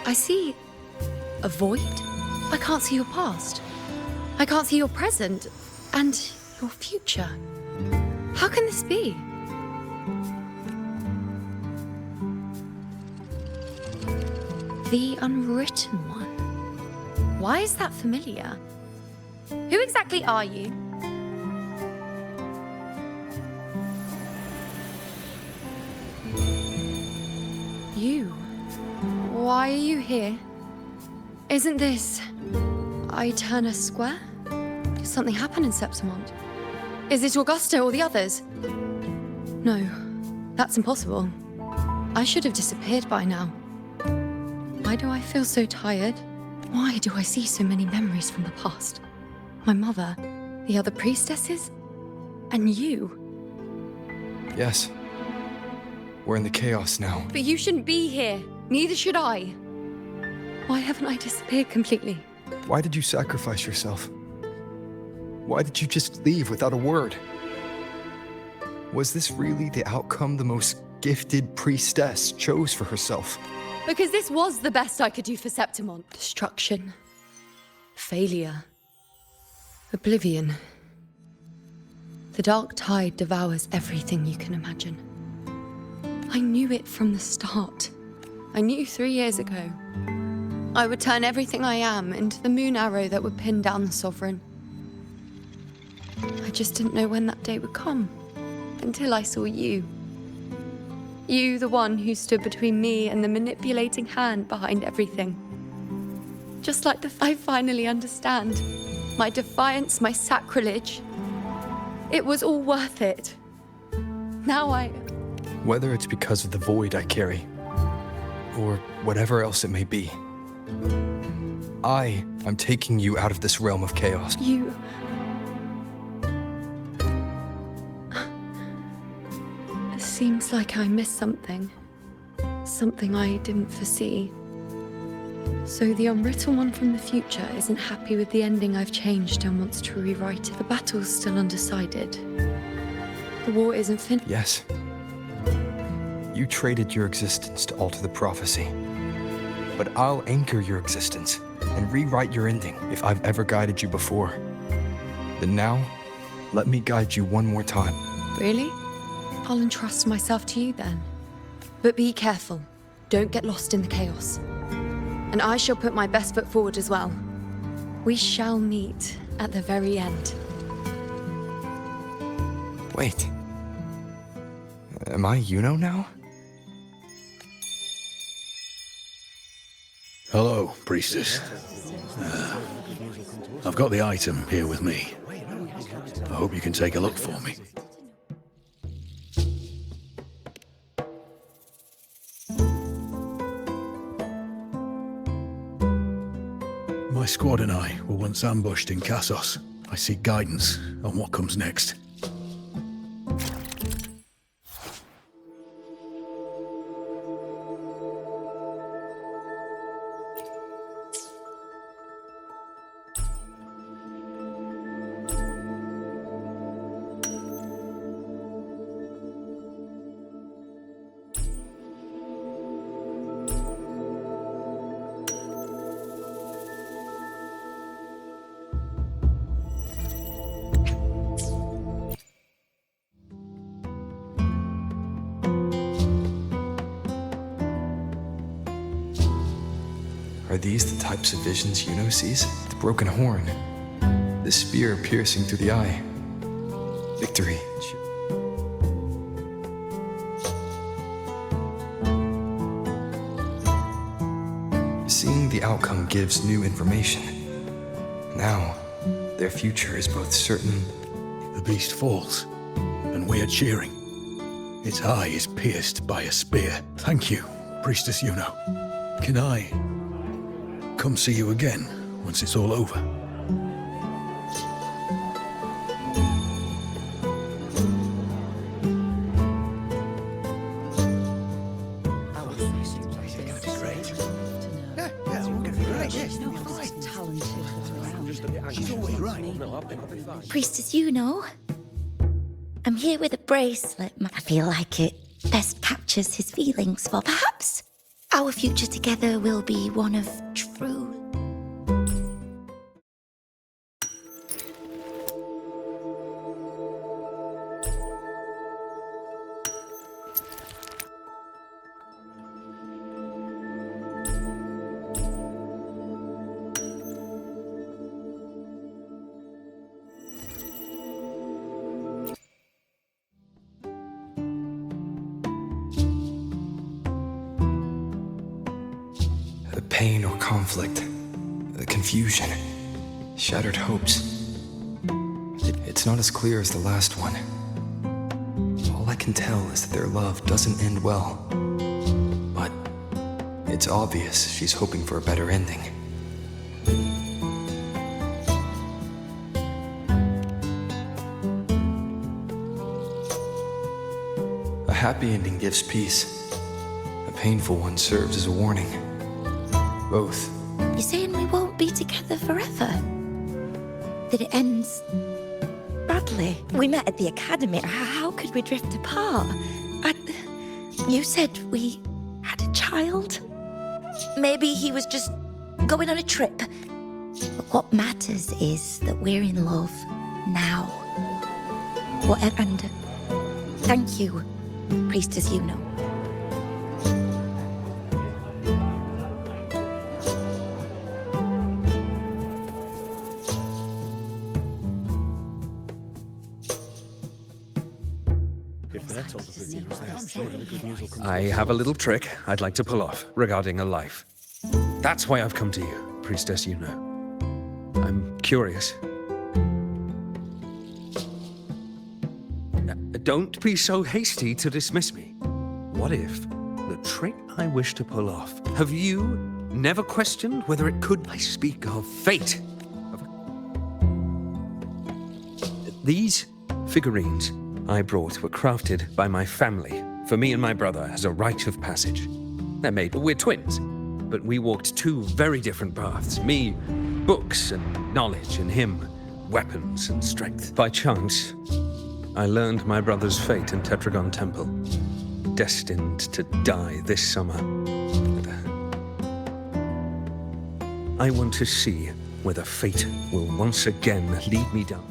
Speaker 9: I see a void? I can't see your past. I can't see your present and your future. How can this be? The Unwritten One. Why is that familiar? Who exactly are you? You? Why are you here? Isn't this Eterna Square? Did something happen in Septimont? Is it Augusta or the others? No, that's impossible. I should have disappeared by now. Why do I feel so tired? Why do I see so many memories from the past? My mother, the other priestesses, and you.
Speaker 7: Yes. We're in the chaos now.
Speaker 9: But you shouldn't be here. Neither should I. Why haven't I disappeared completely?
Speaker 7: Why did you sacrifice yourself? Why did you just leave without a word? Was this really the outcome the most gifted priestess chose for herself?
Speaker 9: Because this was the best I could do for Septimont. Destruction. Failure. Oblivion. The dark tide devours everything you can imagine. I knew it from the start. I knew 3 years ago. I would turn everything I am into the moon arrow that would pin down the Sovereign. I just didn't know when that day would come. Until I saw you. You, the one who stood between me and the manipulating hand behind everything. Just like I finally understand. My defiance, my sacrilege. It was all worth it. Now
Speaker 7: Whether it's because of the void I carry, or whatever else it may be, I'm taking you out of this realm of chaos.
Speaker 9: You... It seems like I missed something. Something I didn't foresee. So the Unwritten One from the future isn't happy with the ending I've changed and wants to rewrite it. The battle's still undecided. The war isn't finished.
Speaker 7: Yes. You traded your existence to alter the prophecy. But I'll anchor your existence and rewrite your ending if I've ever guided you before. Then now, let me guide you one more time.
Speaker 9: Really? I'll entrust myself to you then. But be careful. Don't get lost in the chaos. And I shall put my best foot forward as well. We shall meet at the very end.
Speaker 7: Wait. Am I Yuno now?
Speaker 4: Hello, priestess. I've got the item here with me. I hope you can take a look for me. My squad and I were once ambushed in Kassos. I seek guidance on what comes next.
Speaker 7: Are these the types of visions Yuno sees? The broken horn, the spear piercing through the eye. Victory. Seeing the outcome gives new information. Now, their future is both certain.
Speaker 4: The beast falls, and we are cheering. Its eye is pierced by a spear. Thank you, Priestess Yuno. Can I come see you again once it's all over?
Speaker 8: Priestess Yuno, I'm here with a bracelet. I feel like it best captures his feelings for perhaps our future together will be one of true.
Speaker 7: pain or conflict, confusion, shattered hopes. It's not as clear as the last one. All I can tell is that their love doesn't end well. But it's obvious she's hoping for a better ending. A happy ending gives peace. A painful one serves as a warning. Both.
Speaker 8: You're saying we won't be together forever? That it ends badly? We met at the academy. How could we drift apart? You said we had a child? Maybe he was just going on a trip. But what matters is that we're in love now. Whatever. And thank you, Priestess Yuno.
Speaker 5: I have a little trick I'd like to pull off regarding a life. That's why I've come to you, Priestess Yuno. I'm curious. Don't be so hasty to dismiss me. What if the trick I wish to pull off, have you never questioned whether it could? I speak of fate. These figurines I brought were crafted by my family for me and my brother as a rite of passage. They're made, we're twins, but we walked two very different paths. Me, books and knowledge, and him, weapons and strength. By chance, I learned my brother's fate in Tetragon Temple, destined to die this summer. I want to see whether fate will once again lead me down.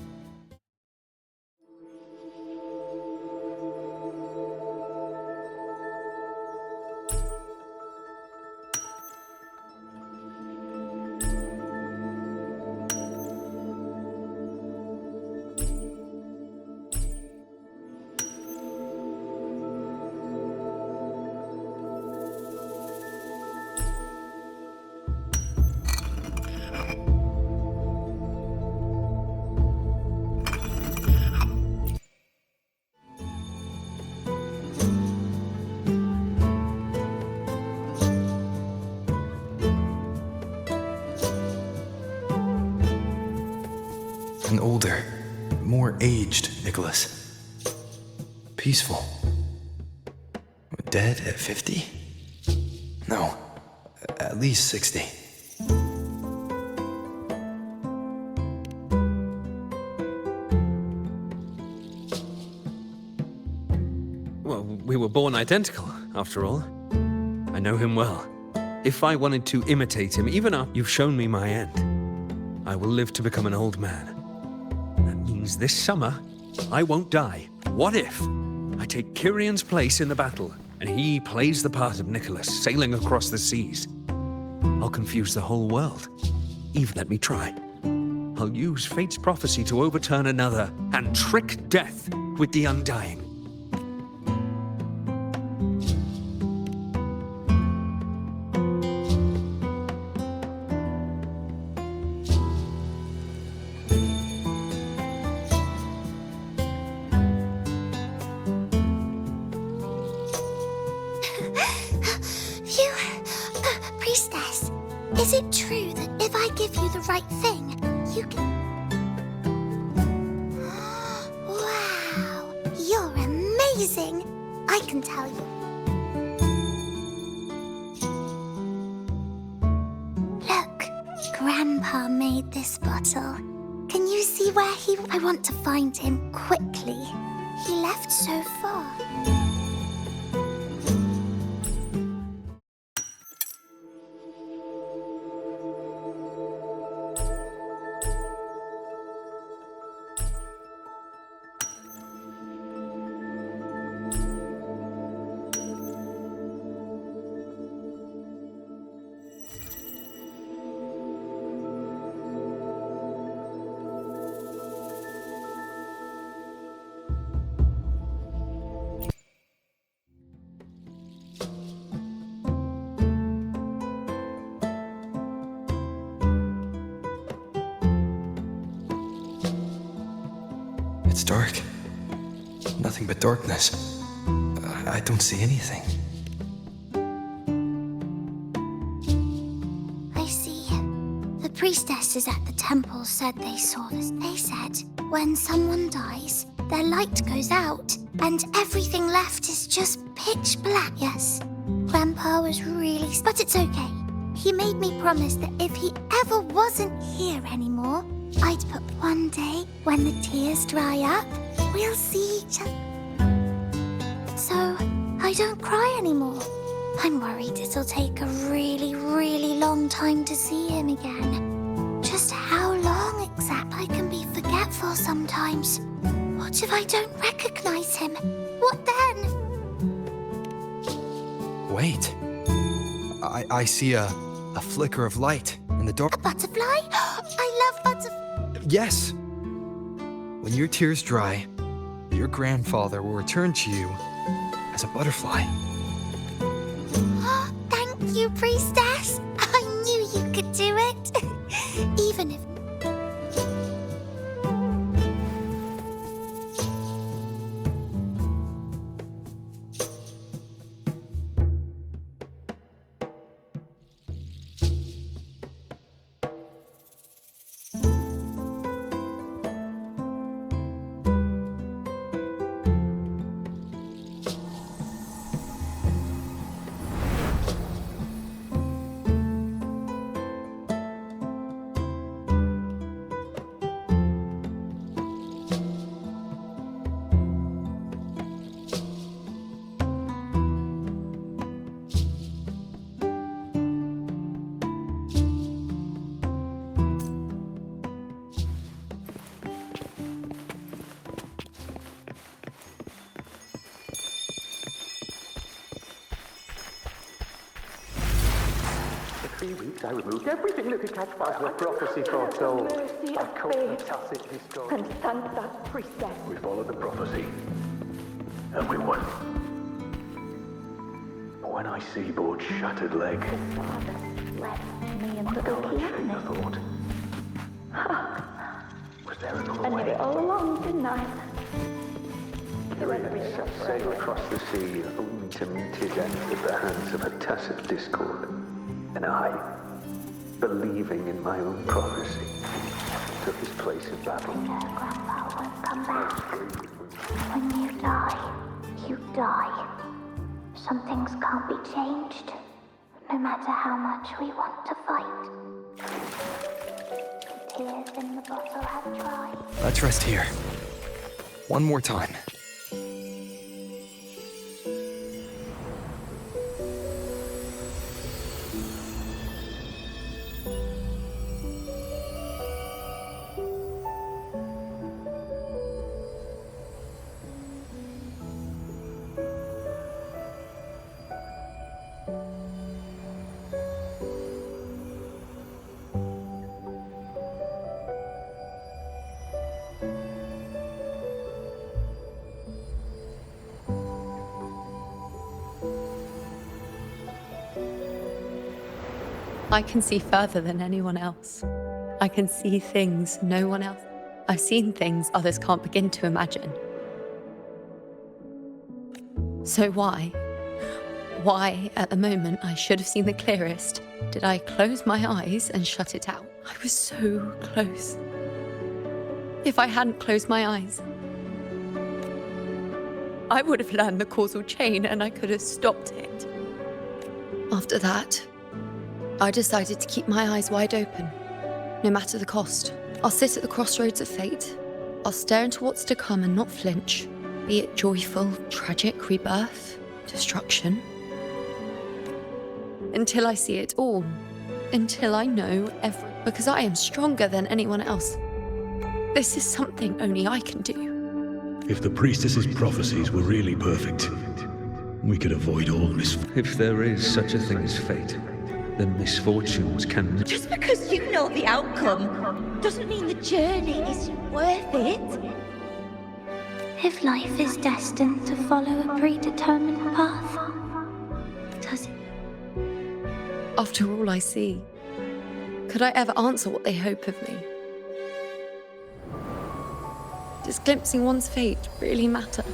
Speaker 7: An older, more aged Nicholas. Peaceful. Dead at 50? No, at least 60.
Speaker 5: Well, we were born identical, after all. I know him well. If I wanted to imitate him, even after you've shown me my end, I will live to become an old man. That means this summer, I won't die. What if I take Kyrion's place in the battle, and he plays the part of Nicholas, sailing across the seas? I'll confuse the whole world. Even let me try. I'll use fate's prophecy to overturn another, and trick death with the undying.
Speaker 6: Priestess, is it true that if I give you the right thing, you can... Wow, you're amazing. I can tell you. Look, Grandpa made this bottle. Can you see where he... I want to find him quickly. He left so far.
Speaker 7: It's dark. Nothing but darkness. I don't see anything.
Speaker 6: I see. The priestesses at the temple said they saw this. They said when someone dies, their light goes out, and everything left is just pitch black. Yes, Grandpa was really... But it's okay. He made me promise that if he ever wasn't here anymore, I'd put one day, when the tears dry up, we'll see each other. So, I don't cry anymore. I'm worried it'll take a really, really long time to see him again. Just how long exactly? I can be forgetful sometimes. What if I don't recognize him? What then?
Speaker 7: Wait. I see a flicker of light in the dark.
Speaker 6: A butterfly? I love butterflies.
Speaker 7: Yes. When your tears dry, your grandfather will return to you as a butterfly.
Speaker 6: Thank you, priestess. I knew you could do it. Even if...
Speaker 16: I removed everything that could catch fire.
Speaker 17: The prophecy foretold.
Speaker 16: Mercy
Speaker 17: I
Speaker 16: of
Speaker 17: cut the
Speaker 16: fate.
Speaker 17: tacit discord.
Speaker 16: And thank that priestess.
Speaker 17: We followed the prophecy, and we won. When I see Board's shattered leg,
Speaker 15: The father left me and
Speaker 17: what a
Speaker 15: little
Speaker 17: chain of
Speaker 15: piano.
Speaker 17: thought. Was there another
Speaker 15: I knew
Speaker 17: way?
Speaker 15: it all along, didn't I?
Speaker 17: Curious set sail across the sea, only to meet his end at the hands of a tacit discord. And I, believing in my own prophecy, took his place in battle.
Speaker 15: Grandpa won't come back. When you die, you die. Some things can't be changed, no matter how much we want to fight. The tears in the bottle have dried.
Speaker 7: Let's rest here. One more time.
Speaker 9: I can see further than anyone else. I can see things no one else. I've seen things others can't begin to imagine. So why, at the moment I should have seen the clearest, did I close my eyes and shut it out? I was so close. If I hadn't closed my eyes, I would have learned the causal chain and I could have stopped it. After that, I decided to keep my eyes wide open, no matter the cost. I'll sit at the crossroads of fate. I'll stare into what's to come and not flinch, be it joyful, tragic rebirth, destruction. Until I see it all, until I know because I am stronger than anyone else. This is something only I can do.
Speaker 21: If the priestess's prophecies were really perfect, we could avoid all misfortune.
Speaker 5: If there is such a thing as fate, then misfortunes can...
Speaker 22: Just because you know the outcome doesn't mean the journey is worth it.
Speaker 6: If life is destined to follow a predetermined path, does it?
Speaker 9: After all I see, could I ever answer what they hope of me? Does glimpsing one's fate really matter?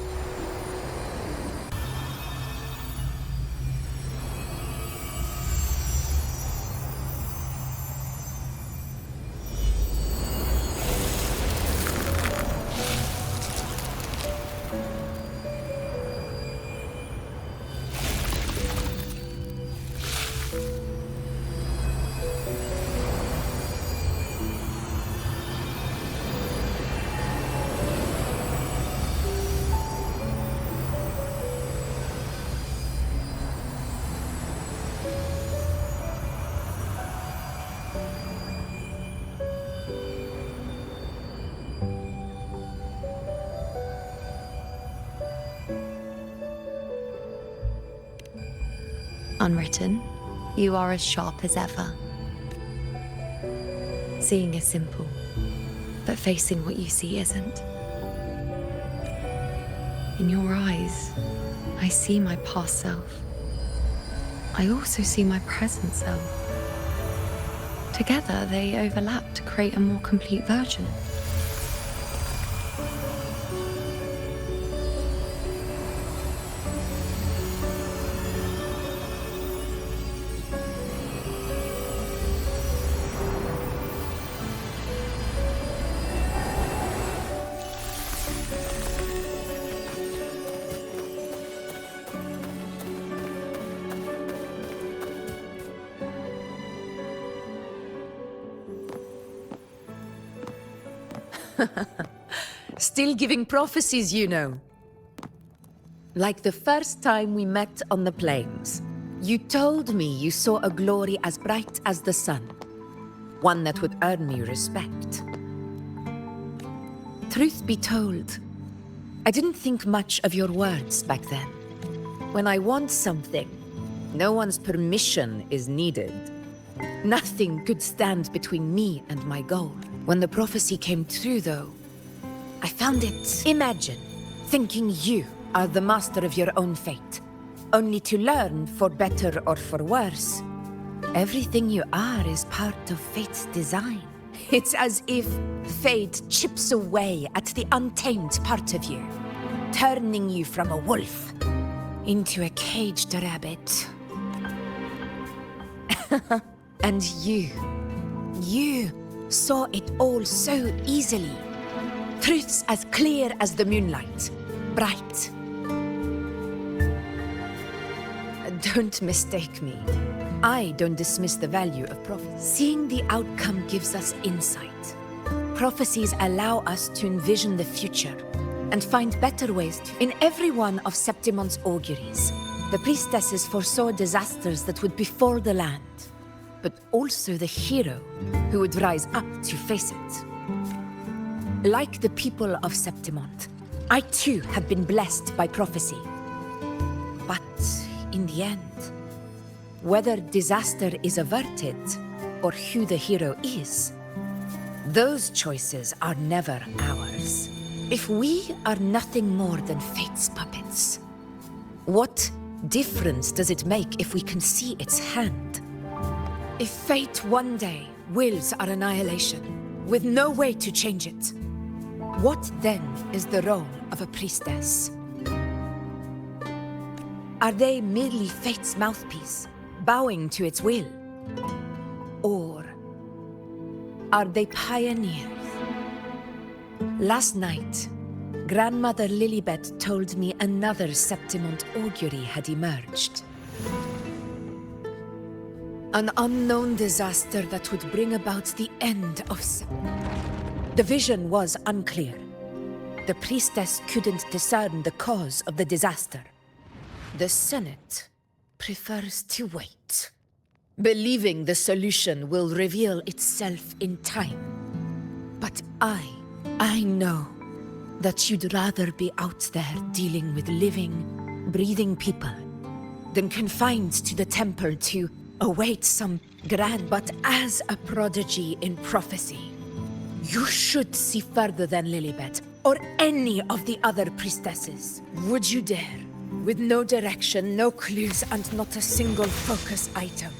Speaker 9: Unwritten, you are as sharp as ever. Seeing is simple, but facing what you see isn't. In your eyes, I see my past self. I also see my present self. Together, they overlap to create a more complete version.
Speaker 1: Still giving prophecies, you know. Like the first time we met on the plains. You told me you saw a glory as bright as the sun. One that would earn me respect. Truth be told, I didn't think much of your words back then. When I want something, no one's permission is needed. Nothing could stand between me and my goal. When the prophecy came true, though, I found it. Imagine thinking you are the master of your own fate, only to learn, for better or for worse, everything you are is part of fate's design. It's as if fate chips away at the untamed part of you, turning you from a wolf into a caged rabbit. And you saw it all so easily. Truths as clear as the moonlight, bright. Don't mistake me. I don't dismiss the value of prophecy. Seeing the outcome gives us insight. Prophecies allow us to envision the future and find better ways to. In every one of Septimon's auguries, the priestesses foresaw disasters that would befall the land, but also the hero who would rise up to face it. Like the people of Septimont, I too have been blessed by prophecy. But in the end, whether disaster is averted or who the hero is, those choices are never ours. If we are nothing more than fate's puppets, what difference does it make if we can see its hand? If fate one day wills our annihilation, with no way to change it, what then is the role of a priestess? Are they merely fate's mouthpiece, bowing to its will? Or are they pioneers? Last night, Grandmother Lilibet told me another Septimont augury had emerged. An unknown disaster that would bring about the end of The vision was unclear. The priestess couldn't discern the cause of the disaster. The Senate prefers to wait, believing the solution will reveal itself in time. But I know that you'd rather be out there dealing with living, breathing people than confined to the temple to await some grand. But as a prodigy in prophecy, you should see further than Lilibet or any of the other priestesses. Would you dare, with no direction, no clues, and not a single focus item,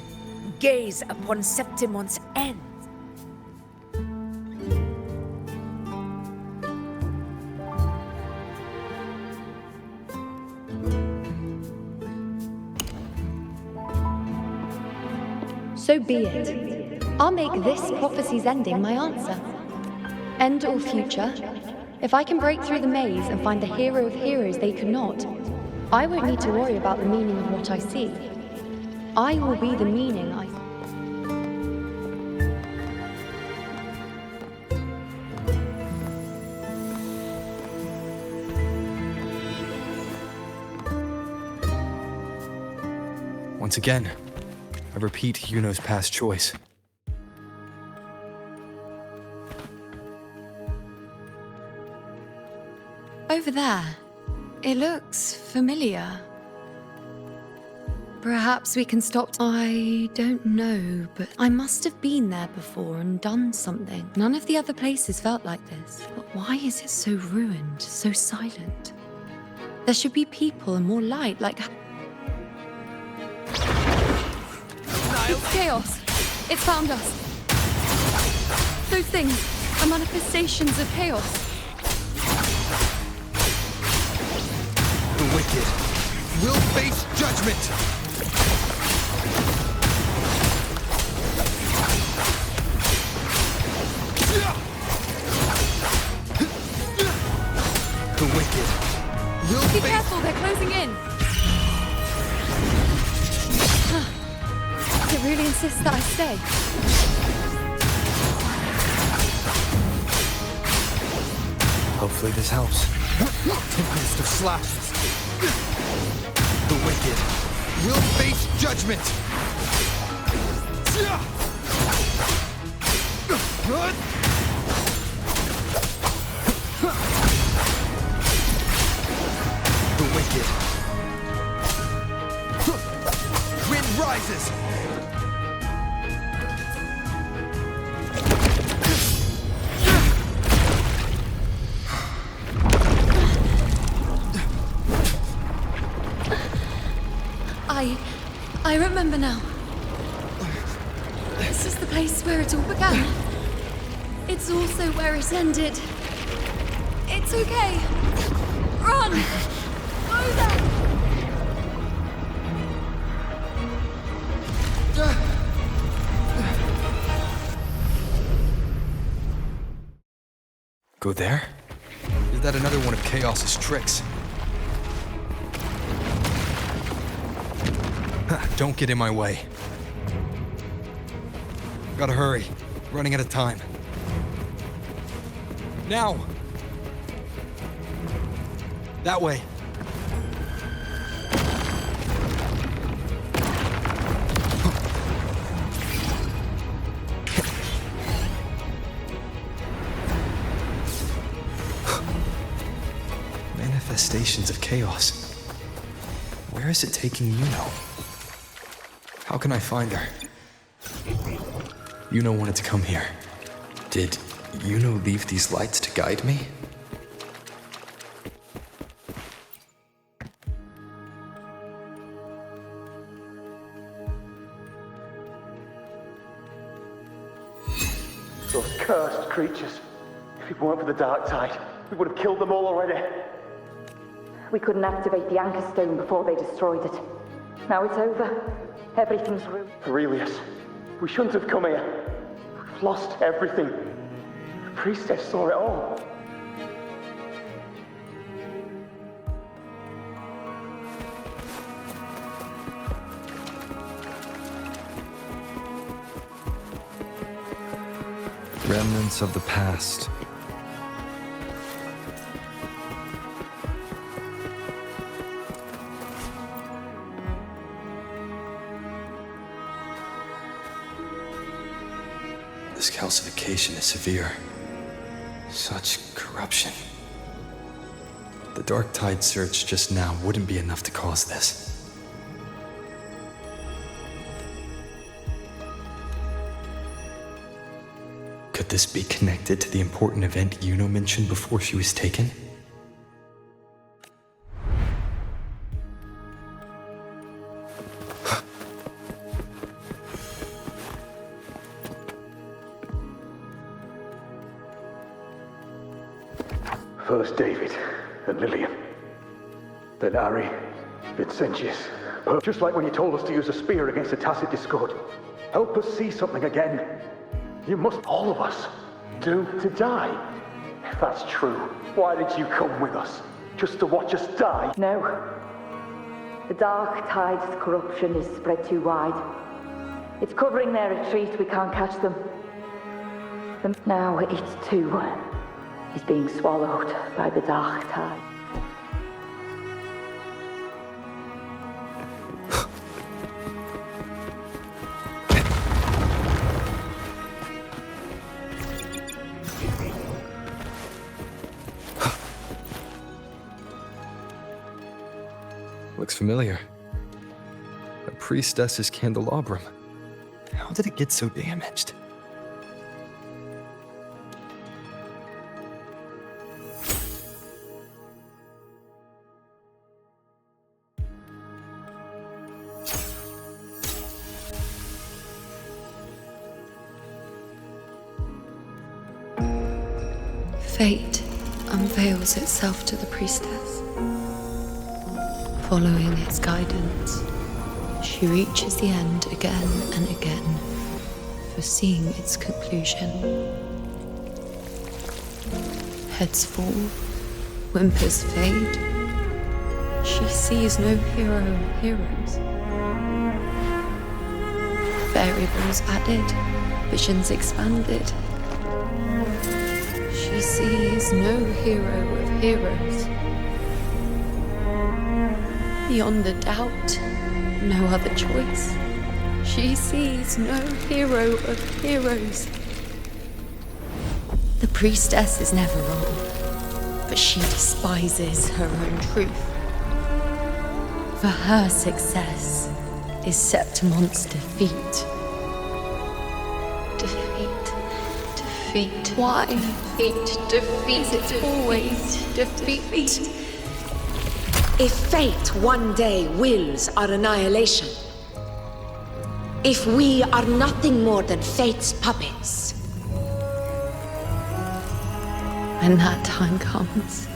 Speaker 1: gaze upon Septimon's end?
Speaker 20: So be it. I'll make this prophecy's ending my answer. End or future, if I can break through the maze and find the hero of heroes they could not, I won't need to worry about the meaning of what I see. I will be the meaning I...
Speaker 7: Once again, I repeat Yuno's past choice.
Speaker 9: Over there. It looks familiar. Perhaps we can stop. I don't know, but I must have been there before and done something. None of the other places felt like this. But why is it so ruined, so silent? There should be people and more light, like... It's chaos. It's found us. Those things are manifestations of chaos.
Speaker 7: The wicked will face judgment! The wicked will
Speaker 9: Be careful, they're closing in. It really insists that I stay.
Speaker 7: Hopefully this helps. Tempest of slashes. The wicked will face judgment! The wicked. Wind rises!
Speaker 9: I remember now. This is the place where it all began. It's also where it ended. It's okay. Run! Over!
Speaker 7: Go there? Is that another one of Chaos's tricks? Don't get in my way. Gotta hurry. Running out of time. Now! That way. Manifestations of chaos. Where is it taking Yuno? How can I find her? Yuno wanted to come here. Did Yuno leave these lights to guide me?
Speaker 16: Those cursed creatures. If it weren't for the dark tide, we would have killed them all already.
Speaker 15: We couldn't activate the anchor stone before they destroyed it. Now it's over. Everything's ruined.
Speaker 16: Aurelius, we shouldn't have come here. We've lost everything. The priestess saw it all.
Speaker 7: Remnants of the past. This calcification is severe. Such corruption. The Dark Tide surge just now wouldn't be enough to cause this. Could this be connected to the important event Yuno mentioned before she was taken?
Speaker 16: First David and Lillian. Then Ari, Vincentius. Just like when you told us to use a spear against the Tacit Discord. Help us see something again. You must, all of us, do to die. If that's true, why did you come with us? Just to watch us die?
Speaker 15: No. The Dark Tide's corruption is spread too wide. It's covering their retreat, we can't catch them. And now it too is being swallowed by the Dark Tide.
Speaker 7: Looks familiar. A priestess's candelabrum. How did it get so damaged?
Speaker 9: Fate unveils itself to the priestess. Following its guidance, she reaches the end again and again, foreseeing its conclusion. Heads fall, whimpers fade. She sees no hero of heroes. Variables added, visions expanded. She sees no hero of heroes. Beyond a doubt, no other choice. She sees no hero of heroes. The priestess is never wrong, but she despises her own truth. For her success is Septimon's defeat. Defeat. Why? Defeat. It's always defeat.
Speaker 1: If fate one day wills our annihilation, if we are nothing more than fate's puppets,
Speaker 9: when that time comes,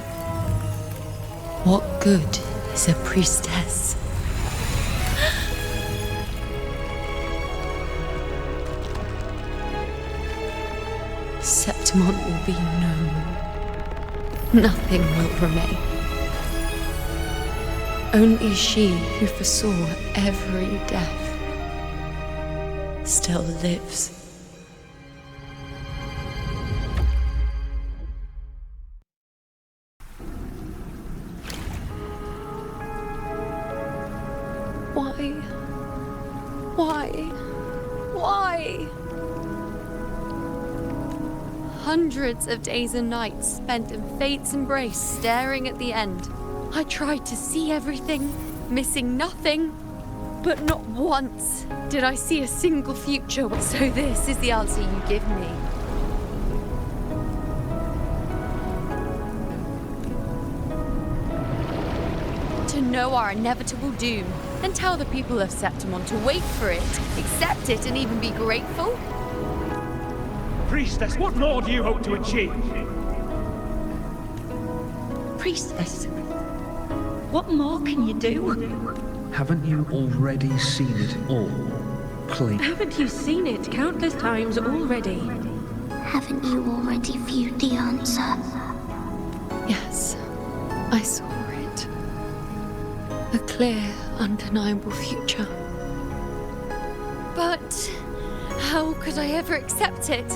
Speaker 9: what good is a priestess? Septimon will be known. Nothing will remain. Only she who foresaw every death still lives. Why? Hundreds of days and nights spent in fate's embrace, staring at the end. I tried to see everything, missing nothing, but not once did I see a single future. So this is the answer you give me. To know our inevitable doom, and tell the people of Septimon to wait for it, accept it, and even be grateful?
Speaker 16: Priestess, what more do you hope to achieve?
Speaker 22: Priestess, what more can you do?
Speaker 17: Haven't you already seen it all? Please.
Speaker 14: Haven't you seen it countless times already?
Speaker 3: Haven't you already viewed the answer?
Speaker 9: Yes, I saw it. A clear, undeniable future. But how could I ever accept it?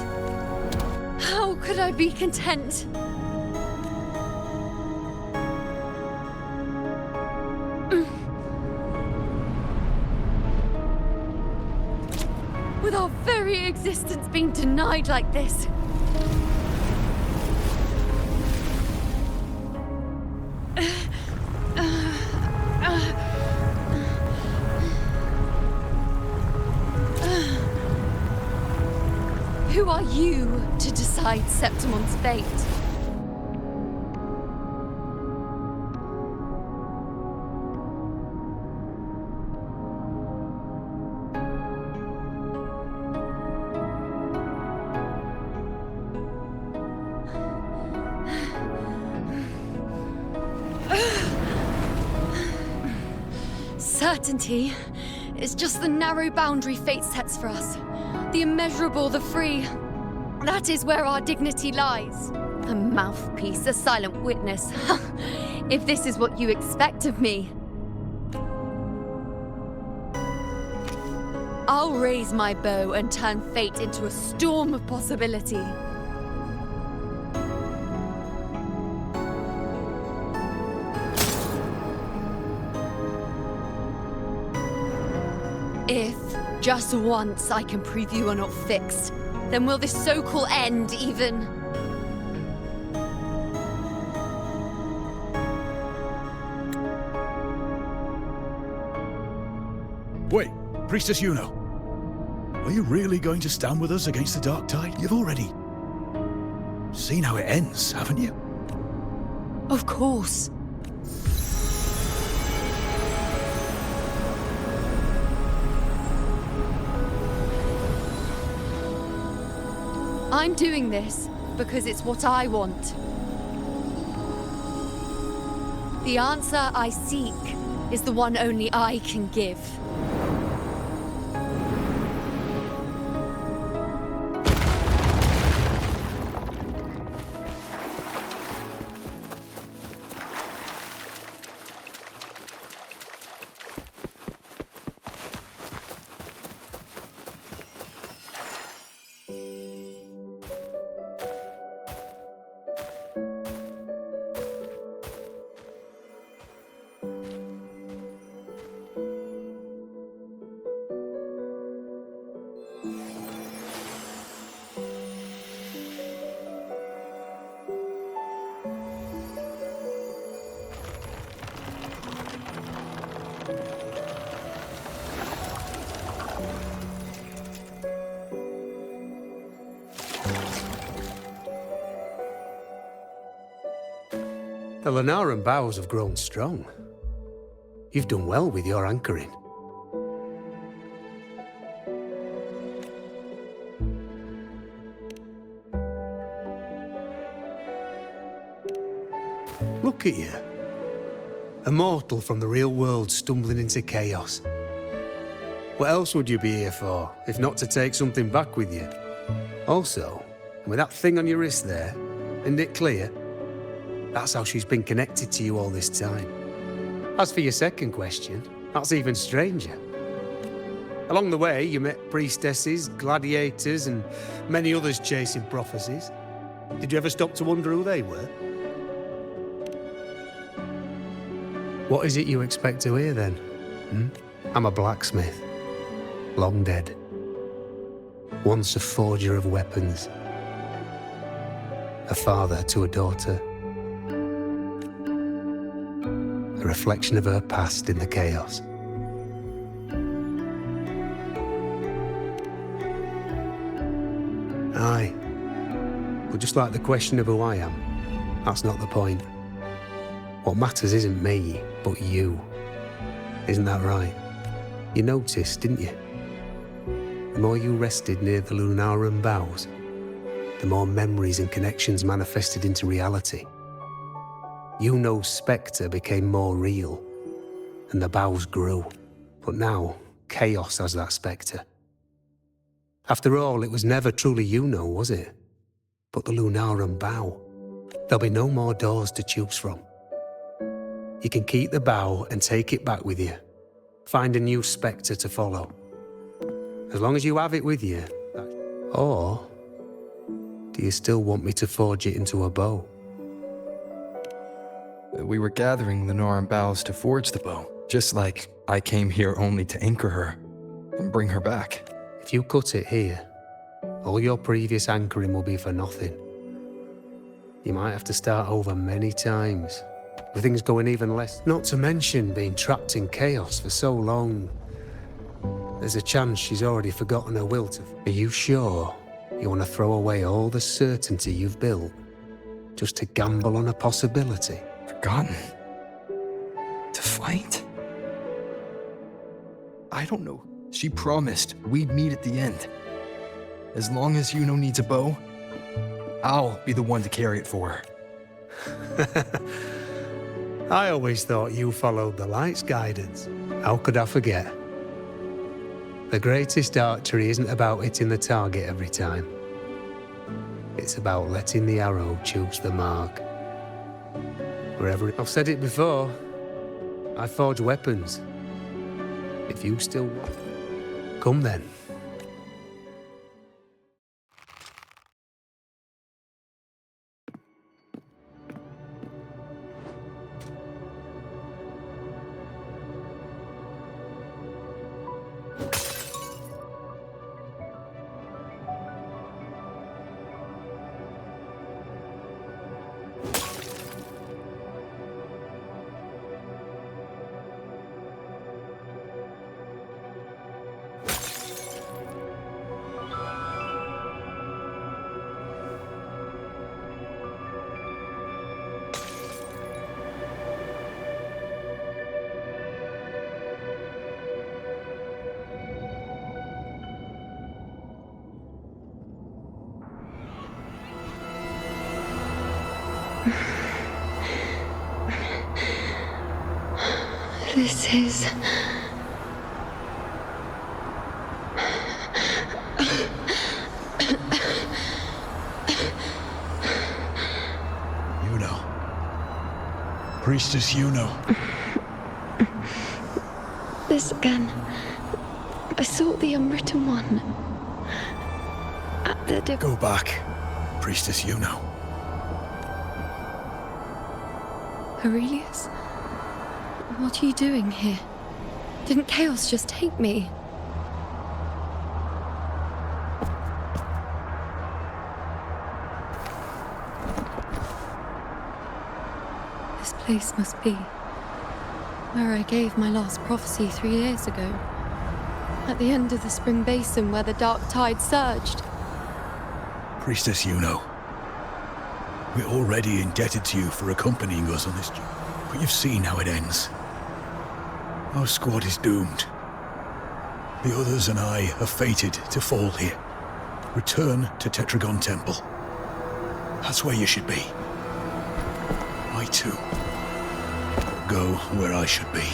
Speaker 9: How could I be content? With our very existence being denied like this. Who are you to decide Septimon's fate? Certainty It's just the narrow boundary fate sets for us. The immeasurable, the free. That is where our dignity lies. A mouthpiece, a silent witness. If this is what you expect of me. I'll raise my bow and turn fate into a storm of possibility. If, just once, I can prove you are not fixed, then will this so-called end even...
Speaker 21: Wait, Priestess Yuno. Are you really going to stand with us against the Dark Tide? You've already seen how it ends, haven't you?
Speaker 9: Of course. I'm doing this because it's what I want. The answer I seek is the one only I can give.
Speaker 18: The Lunaran bows have grown strong. You've done well with your anchoring. Look at you. A mortal from the real world stumbling into chaos. What else would you be here for, if not to take something back with you? Also, with that thing on your wrist there, isn't it clear? That's how she's been connected to you all this time. As for your second question, that's even stranger. Along the way, you met priestesses, gladiators, and many others chasing prophecies. Did you ever stop to wonder who they were? What is it you expect to hear, then? I'm a blacksmith. Long dead. Once a forger of weapons. A father to a daughter. A reflection of her past in the chaos. Aye. But just like the question of who I am, that's not the point. What matters isn't me, but you. Isn't that right? You noticed, didn't you? The more you rested near the Lunaran boughs, the more memories and connections manifested into reality. Yuno's spectre became more real, and the boughs grew. But now, chaos has that spectre. After all, it was never truly Yuno, was it? But the Lunaran bough. There'll be no more doors to choose from. You can keep the bough and take it back with you. Find a new spectre to follow. As long as you have it with you. Or, do you still want me to forge it into a bow?
Speaker 7: We were gathering Lunaran boughs to forge the bow, just like I came here only to anchor her and bring her back.
Speaker 18: If you cut it here, all your previous anchoring will be for nothing. You might have to start over many times, with things going even less. Not to mention being trapped in chaos for so long. There's a chance she's already forgotten her will to... Are you sure you want to throw away all the certainty you've built just to gamble on a possibility?
Speaker 7: Forgotten? To fight? I don't know. She promised we'd meet at the end. As long as Yuno needs a bow, I'll be the one to carry it for her.
Speaker 18: I always thought you followed the light's guidance. How could I forget? The greatest archery isn't about hitting the target every time. It's about letting the arrow choose the mark. Wherever I've said it before, I forge weapons. If you still want, come then.
Speaker 9: This is...
Speaker 21: Yuno. Priestess Yuno.
Speaker 9: This again. I saw the unwritten one. At the...
Speaker 21: Go back, Priestess Yuno.
Speaker 9: Aurelius? What are you doing here? Didn't chaos just take me? This place must be where I gave my last prophecy 3 years ago. At the end of the spring basin where the dark tide surged.
Speaker 21: Priestess Yuno. We're already indebted to you for accompanying us on this journey, but you've seen how it ends. Our squad is doomed. The others and I are fated to fall here. Return to Tetragon Temple. That's where you should be. I too go where I should be.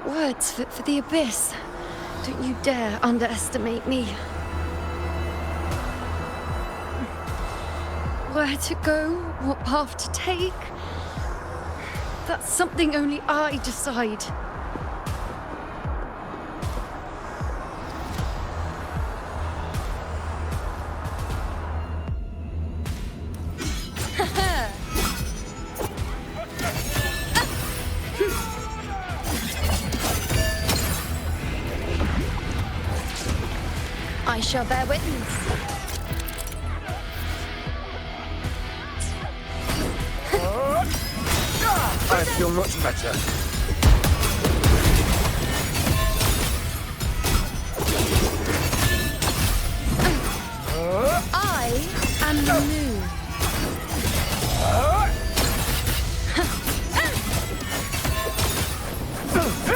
Speaker 9: Words for the abyss. Don't you dare underestimate me. Where to go, what path to take, that's something only I decide. I shall bear witness.
Speaker 10: I feel much better.
Speaker 9: I am the moon.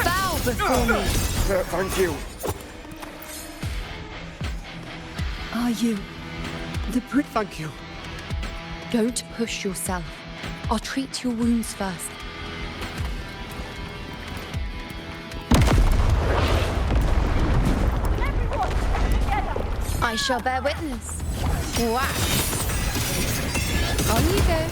Speaker 9: Bow before me.
Speaker 10: Thank you.
Speaker 9: Are you the
Speaker 18: Thank you.
Speaker 9: Don't push yourself. I'll treat your wounds first. I shall bear witness. Wow. On you go.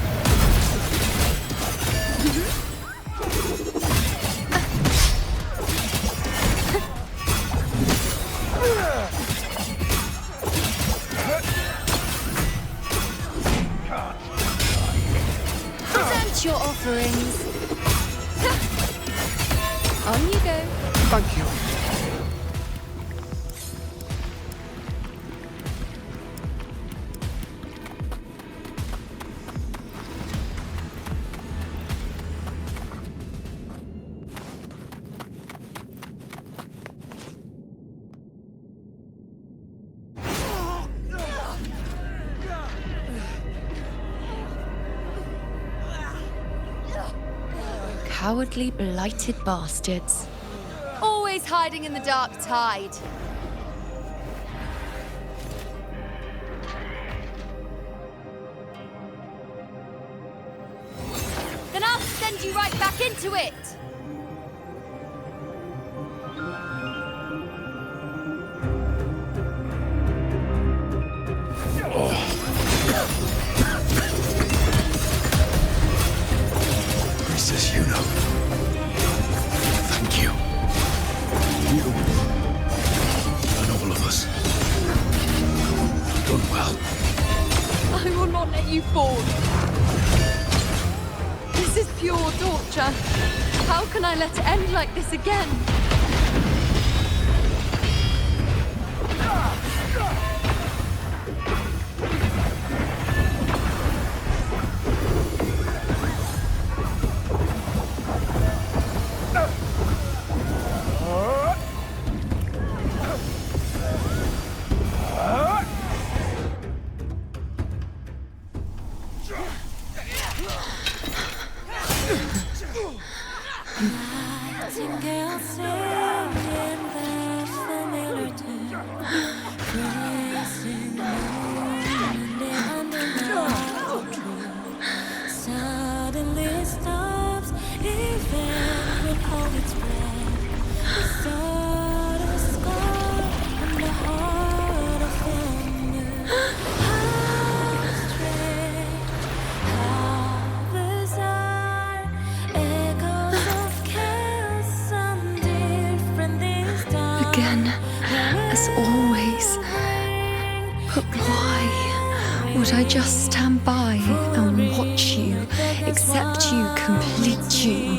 Speaker 9: Present your offerings. On you go.
Speaker 18: Thank you.
Speaker 9: Cowardly, blighted bastards.
Speaker 19: Always hiding in the dark tide. send you right back into it!
Speaker 21: Priestess Yuno. Thank you. You and all of us. You've done well.
Speaker 9: I will not let you fall. This is pure torture. How can I let it end like this again? Again, as always. But why would I just stand by and watch you, accept you, complete you?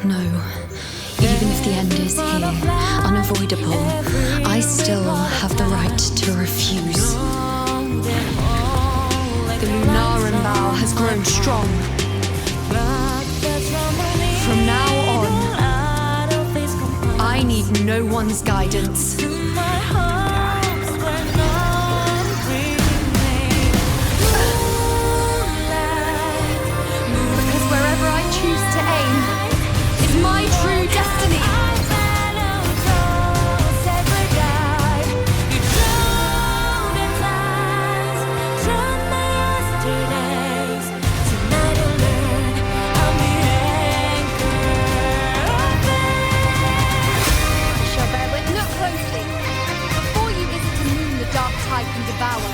Speaker 9: No. Even if the end is here, unavoidable, I still have the right to refuse. The Lunaran vow has grown strong. From now on, I need no one's guidance. Because wherever I choose to aim, my true destiny. Look closely. Before you visit a moon the dark tide can devour,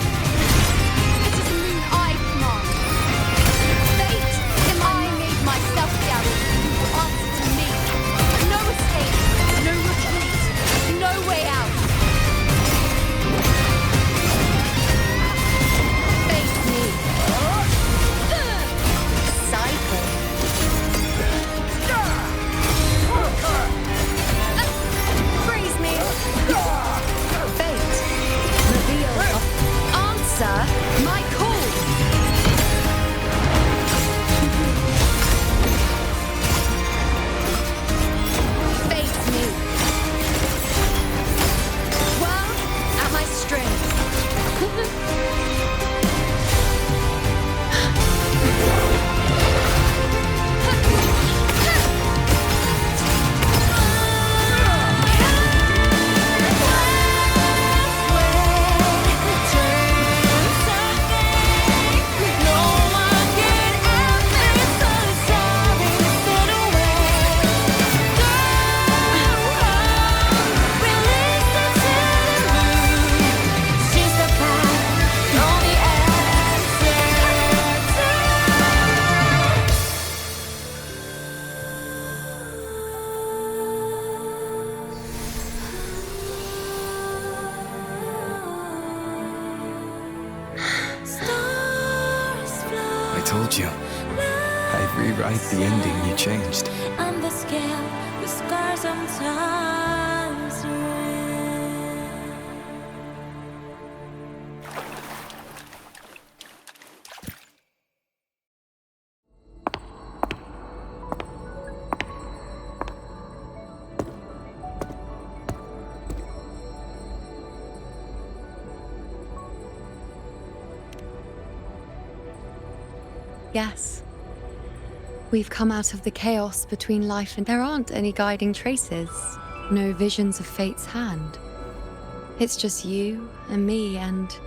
Speaker 9: it is a moon I command. Fate, I made myself the arrow. You will answer to me. No escape, no retreat, no way out. Face me. Cycle. Freeze me. Fate. Reveal. Answer my call. Face me. World at my strength.
Speaker 7: I told you. I'd rewrite the ending you changed.
Speaker 11: On the scale, the scars sometimes
Speaker 9: Yes. We've come out of the chaos between life and there aren't any guiding traces. No visions of fate's hand. It's just you and me and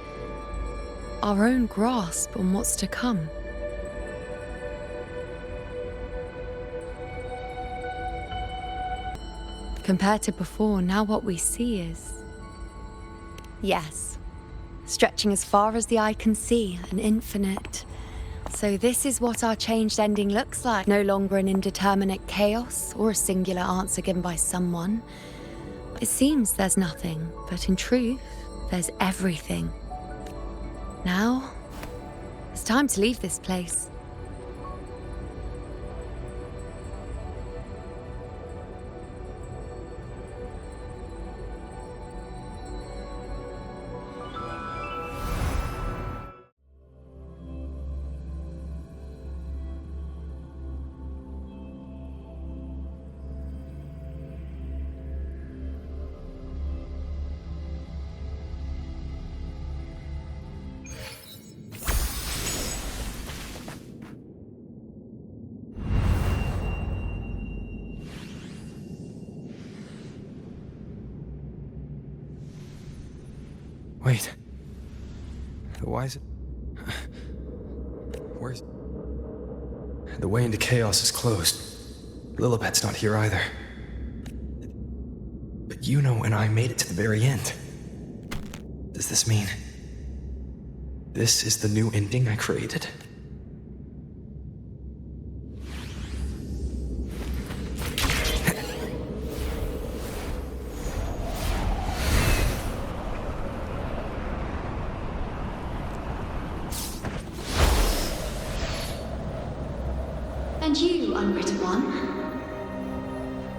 Speaker 9: our own grasp on what's to come. Compared to before, now what we see is... yes, stretching as far as the eye can see, an infinite. So this is what our changed ending looks like. No longer an indeterminate chaos or a singular answer given by someone. It seems there's nothing, but in truth, there's everything. Now, it's time to leave this place.
Speaker 7: Wait. Why is it... Where's... The way into chaos is closed. Lilibet's not here either. But Yuno and I made it to the very end. Does this mean... this is the new ending I created?
Speaker 20: And you, unwritten one?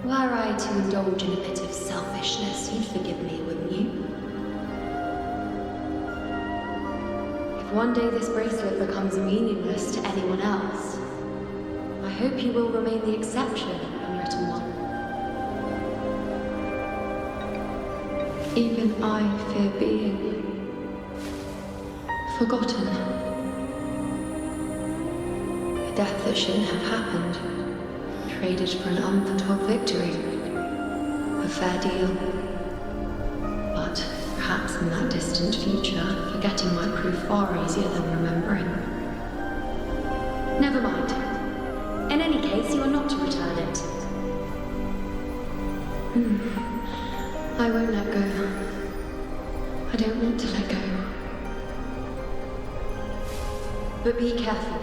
Speaker 20: Were I to indulge in a bit of selfishness, you'd forgive me, wouldn't you? If one day this bracelet becomes meaningless to anyone else, I hope you will remain the exception, unwritten one. Even I fear being forgotten. Death that shouldn't have happened, traded for an unforetold victory. A fair deal. But perhaps in that distant future, forgetting might prove far easier than remembering. Never mind. In any case, you are not to return it. I won't let go. I don't want to let go. But be careful.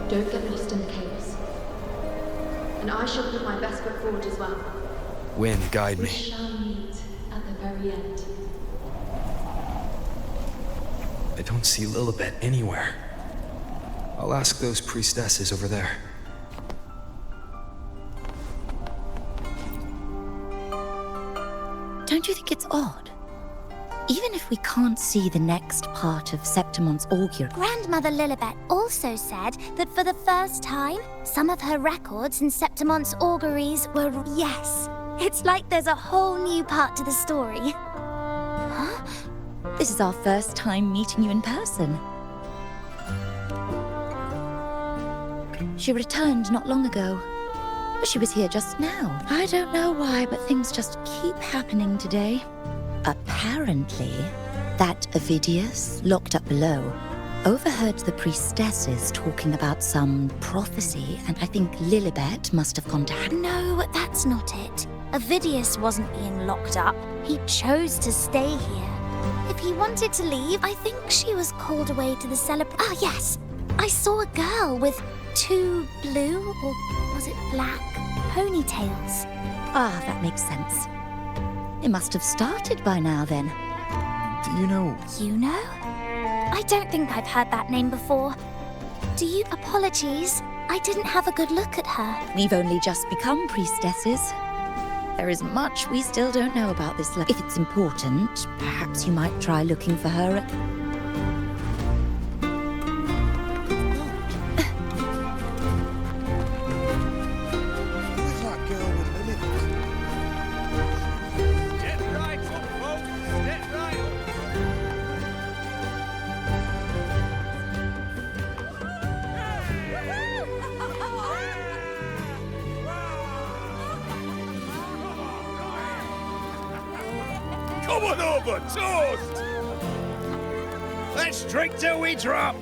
Speaker 20: Don't get lost in the chaos. And I shall put my best foot forward as well.
Speaker 7: Wind, guide me.
Speaker 20: We shall meet at the very end.
Speaker 7: I don't see Lilibet anywhere. I'll ask those priestesses over there.
Speaker 8: Don't you think it's odd? Even if we can't see the next part of Septimon's augury...
Speaker 3: Grandmother Lilibet also said that for the first time, some of her records in Septimon's auguries were... Yes, it's like there's a whole new part to the story.
Speaker 8: Huh? This is our first time meeting you in person. She returned not long ago. But she was here just now. I don't know why, but things just keep happening today. Apparently, that Ovidius, locked up below, overheard the priestesses talking about some prophecy, and I think Lilibet must have gone to...
Speaker 3: No, that's not it. Ovidius wasn't being locked up. He chose to stay here. If he wanted to leave, I think she was called away to the celebration. Ah, yes! I saw a girl with 2 blue, or was it black, ponytails.
Speaker 8: Ah, that makes sense. It must have started by now, then.
Speaker 7: Do you know...
Speaker 3: Yuno? I don't think I've heard that name before. Do you... Apologies. I didn't have a good look at her.
Speaker 8: We've only just become priestesses. There is much we still don't know about this. If it's important, perhaps you might try looking for her at...
Speaker 4: one over! Toast! Let's drink till we drop!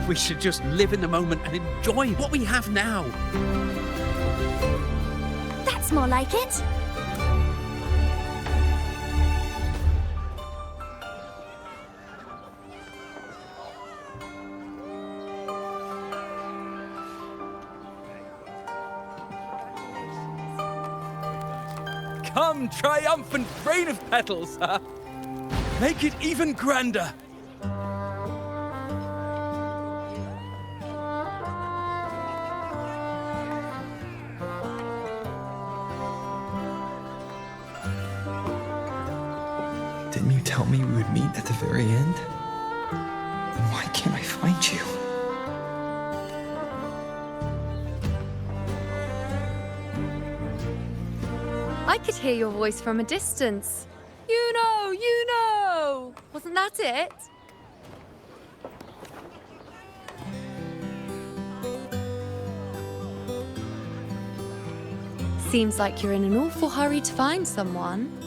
Speaker 2: We should just live in the moment and enjoy what we have now.
Speaker 3: That's more like it.
Speaker 2: Come, triumphant rain of petals! Make it even grander!
Speaker 7: Didn't you tell me we would meet at the very end? Then why can't I find you?
Speaker 9: I could hear your voice from a distance. You know, you know! Wasn't that it? Seems like you're in an awful hurry to find someone.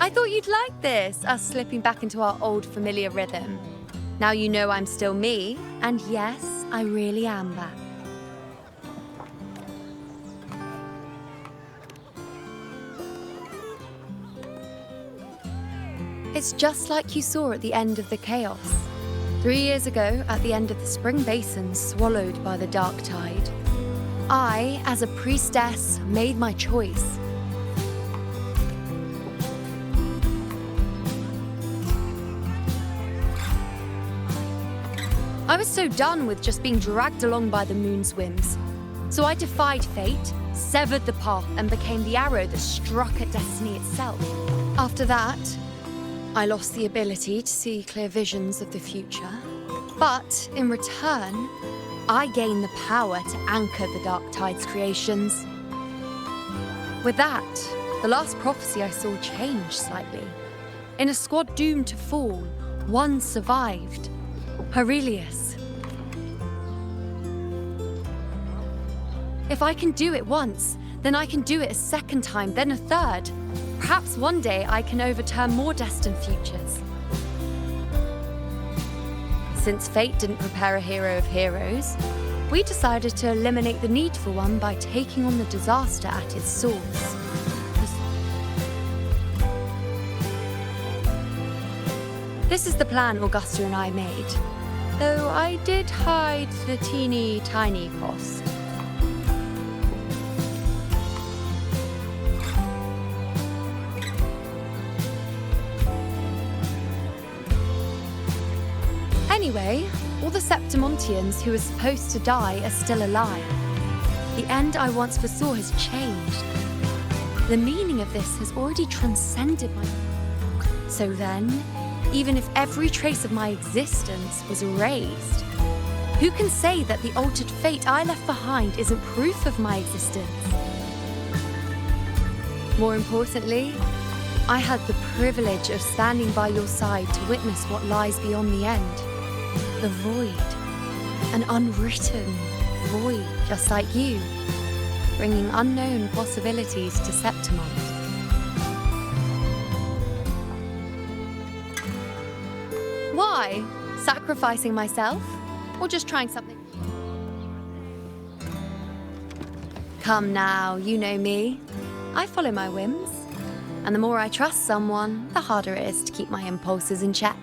Speaker 9: I thought you'd like this, us slipping back into our old familiar rhythm. Now you know I'm still me, and yes, I really am back. It's just like you saw at the end of the chaos. 3 years ago, at the end of the spring basin swallowed by the dark tide, I, as a priestess, made my choice. I was so done with just being dragged along by the moon's whims. So I defied fate, severed the path, and became the arrow that struck at destiny itself. After that, I lost the ability to see clear visions of the future. But in return, I gained the power to anchor the Dark Tide's creations. With that, the last prophecy I saw changed slightly. In a squad doomed to fall, one survived. Aurelius. If I can do it once, then I can do it a second time, then a third. Perhaps one day I can overturn more destined futures. Since fate didn't prepare a hero of heroes, we decided to eliminate the need for one by taking on the disaster at its source. This is the plan Augusta and I made, though I did hide the teeny tiny cost. Anyway, all the Septimontians who were supposed to die are still alive. The end I once foresaw has changed. The meaning of this has already transcended my... So then, even if every trace of my existence was erased, who can say that the altered fate I left behind isn't proof of my existence? More importantly, I had the privilege of standing by your side to witness what lies beyond the end. The void. An unwritten void, just like you, bringing unknown possibilities to Septimont. Why? Sacrificing myself? Or just trying something? Come now, you know me. I follow my whims. And the more I trust someone, the harder it is to keep my impulses in check.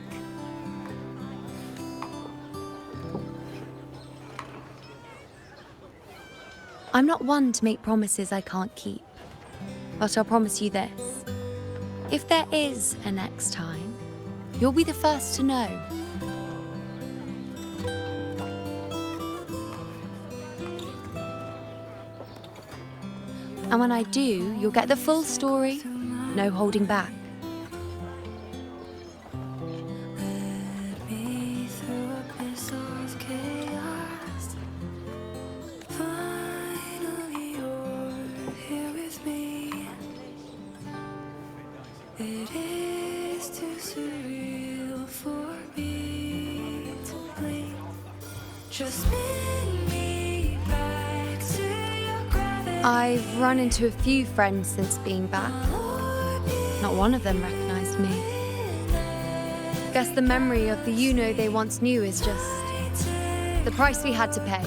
Speaker 9: I'm not one to make promises I can't keep. But I'll promise you this. If there is a next time, you'll be the first to know. And when I do, you'll get the full story, no holding back.
Speaker 11: It is too surreal for me to blink. Just bring me back to your gravity.
Speaker 9: I've run into a few friends since being back. Not one of them recognized me. Guess the memory of the you-know they once knew is just the price we had to pay.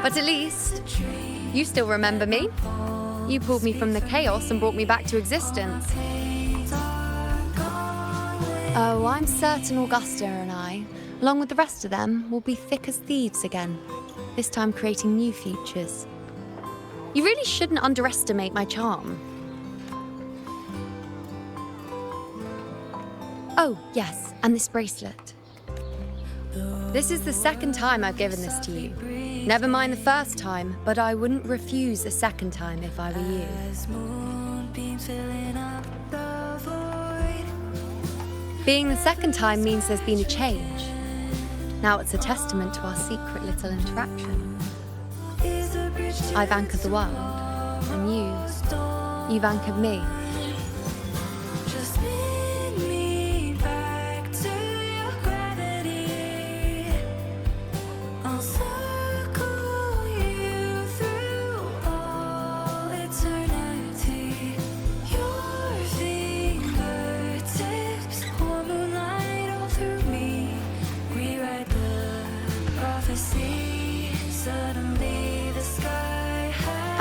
Speaker 9: But at least, you still remember me. You pulled me from the chaos and brought me back to existence. Oh, I'm certain Augusta and I, along with the rest of them, will be thick as thieves again, this time creating new futures. You really shouldn't underestimate my charm. Oh, yes, and this bracelet. This is the second time I've given this to you. Never mind the first time, but I wouldn't refuse a second time if I were you. Being the second time means there's been a change. Now it's a testament to our secret little interaction. I've anchored the world, and you've anchored me.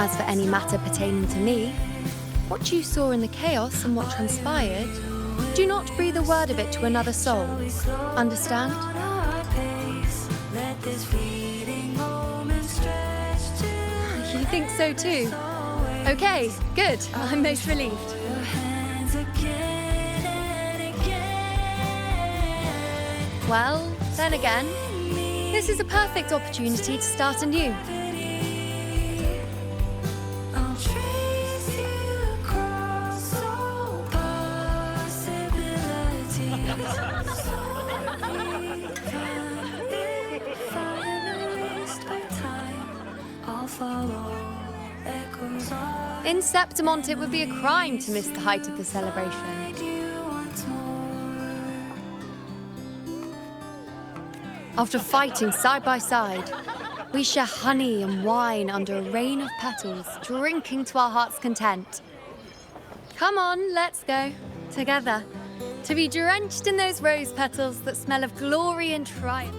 Speaker 9: As for any matter pertaining to me, what you saw in the chaos and what transpired, do not breathe a word of it to another soul. Understand? You think so too? Okay, good. I'm most relieved. Well, then again, this is a perfect opportunity to start anew. In Septimont, it would be a crime to miss the height of the celebration. After fighting side by side, we share honey and wine under a rain of petals, drinking to our heart's content. Come on, let's go. Together. To be drenched in those rose petals that smell of glory and triumph.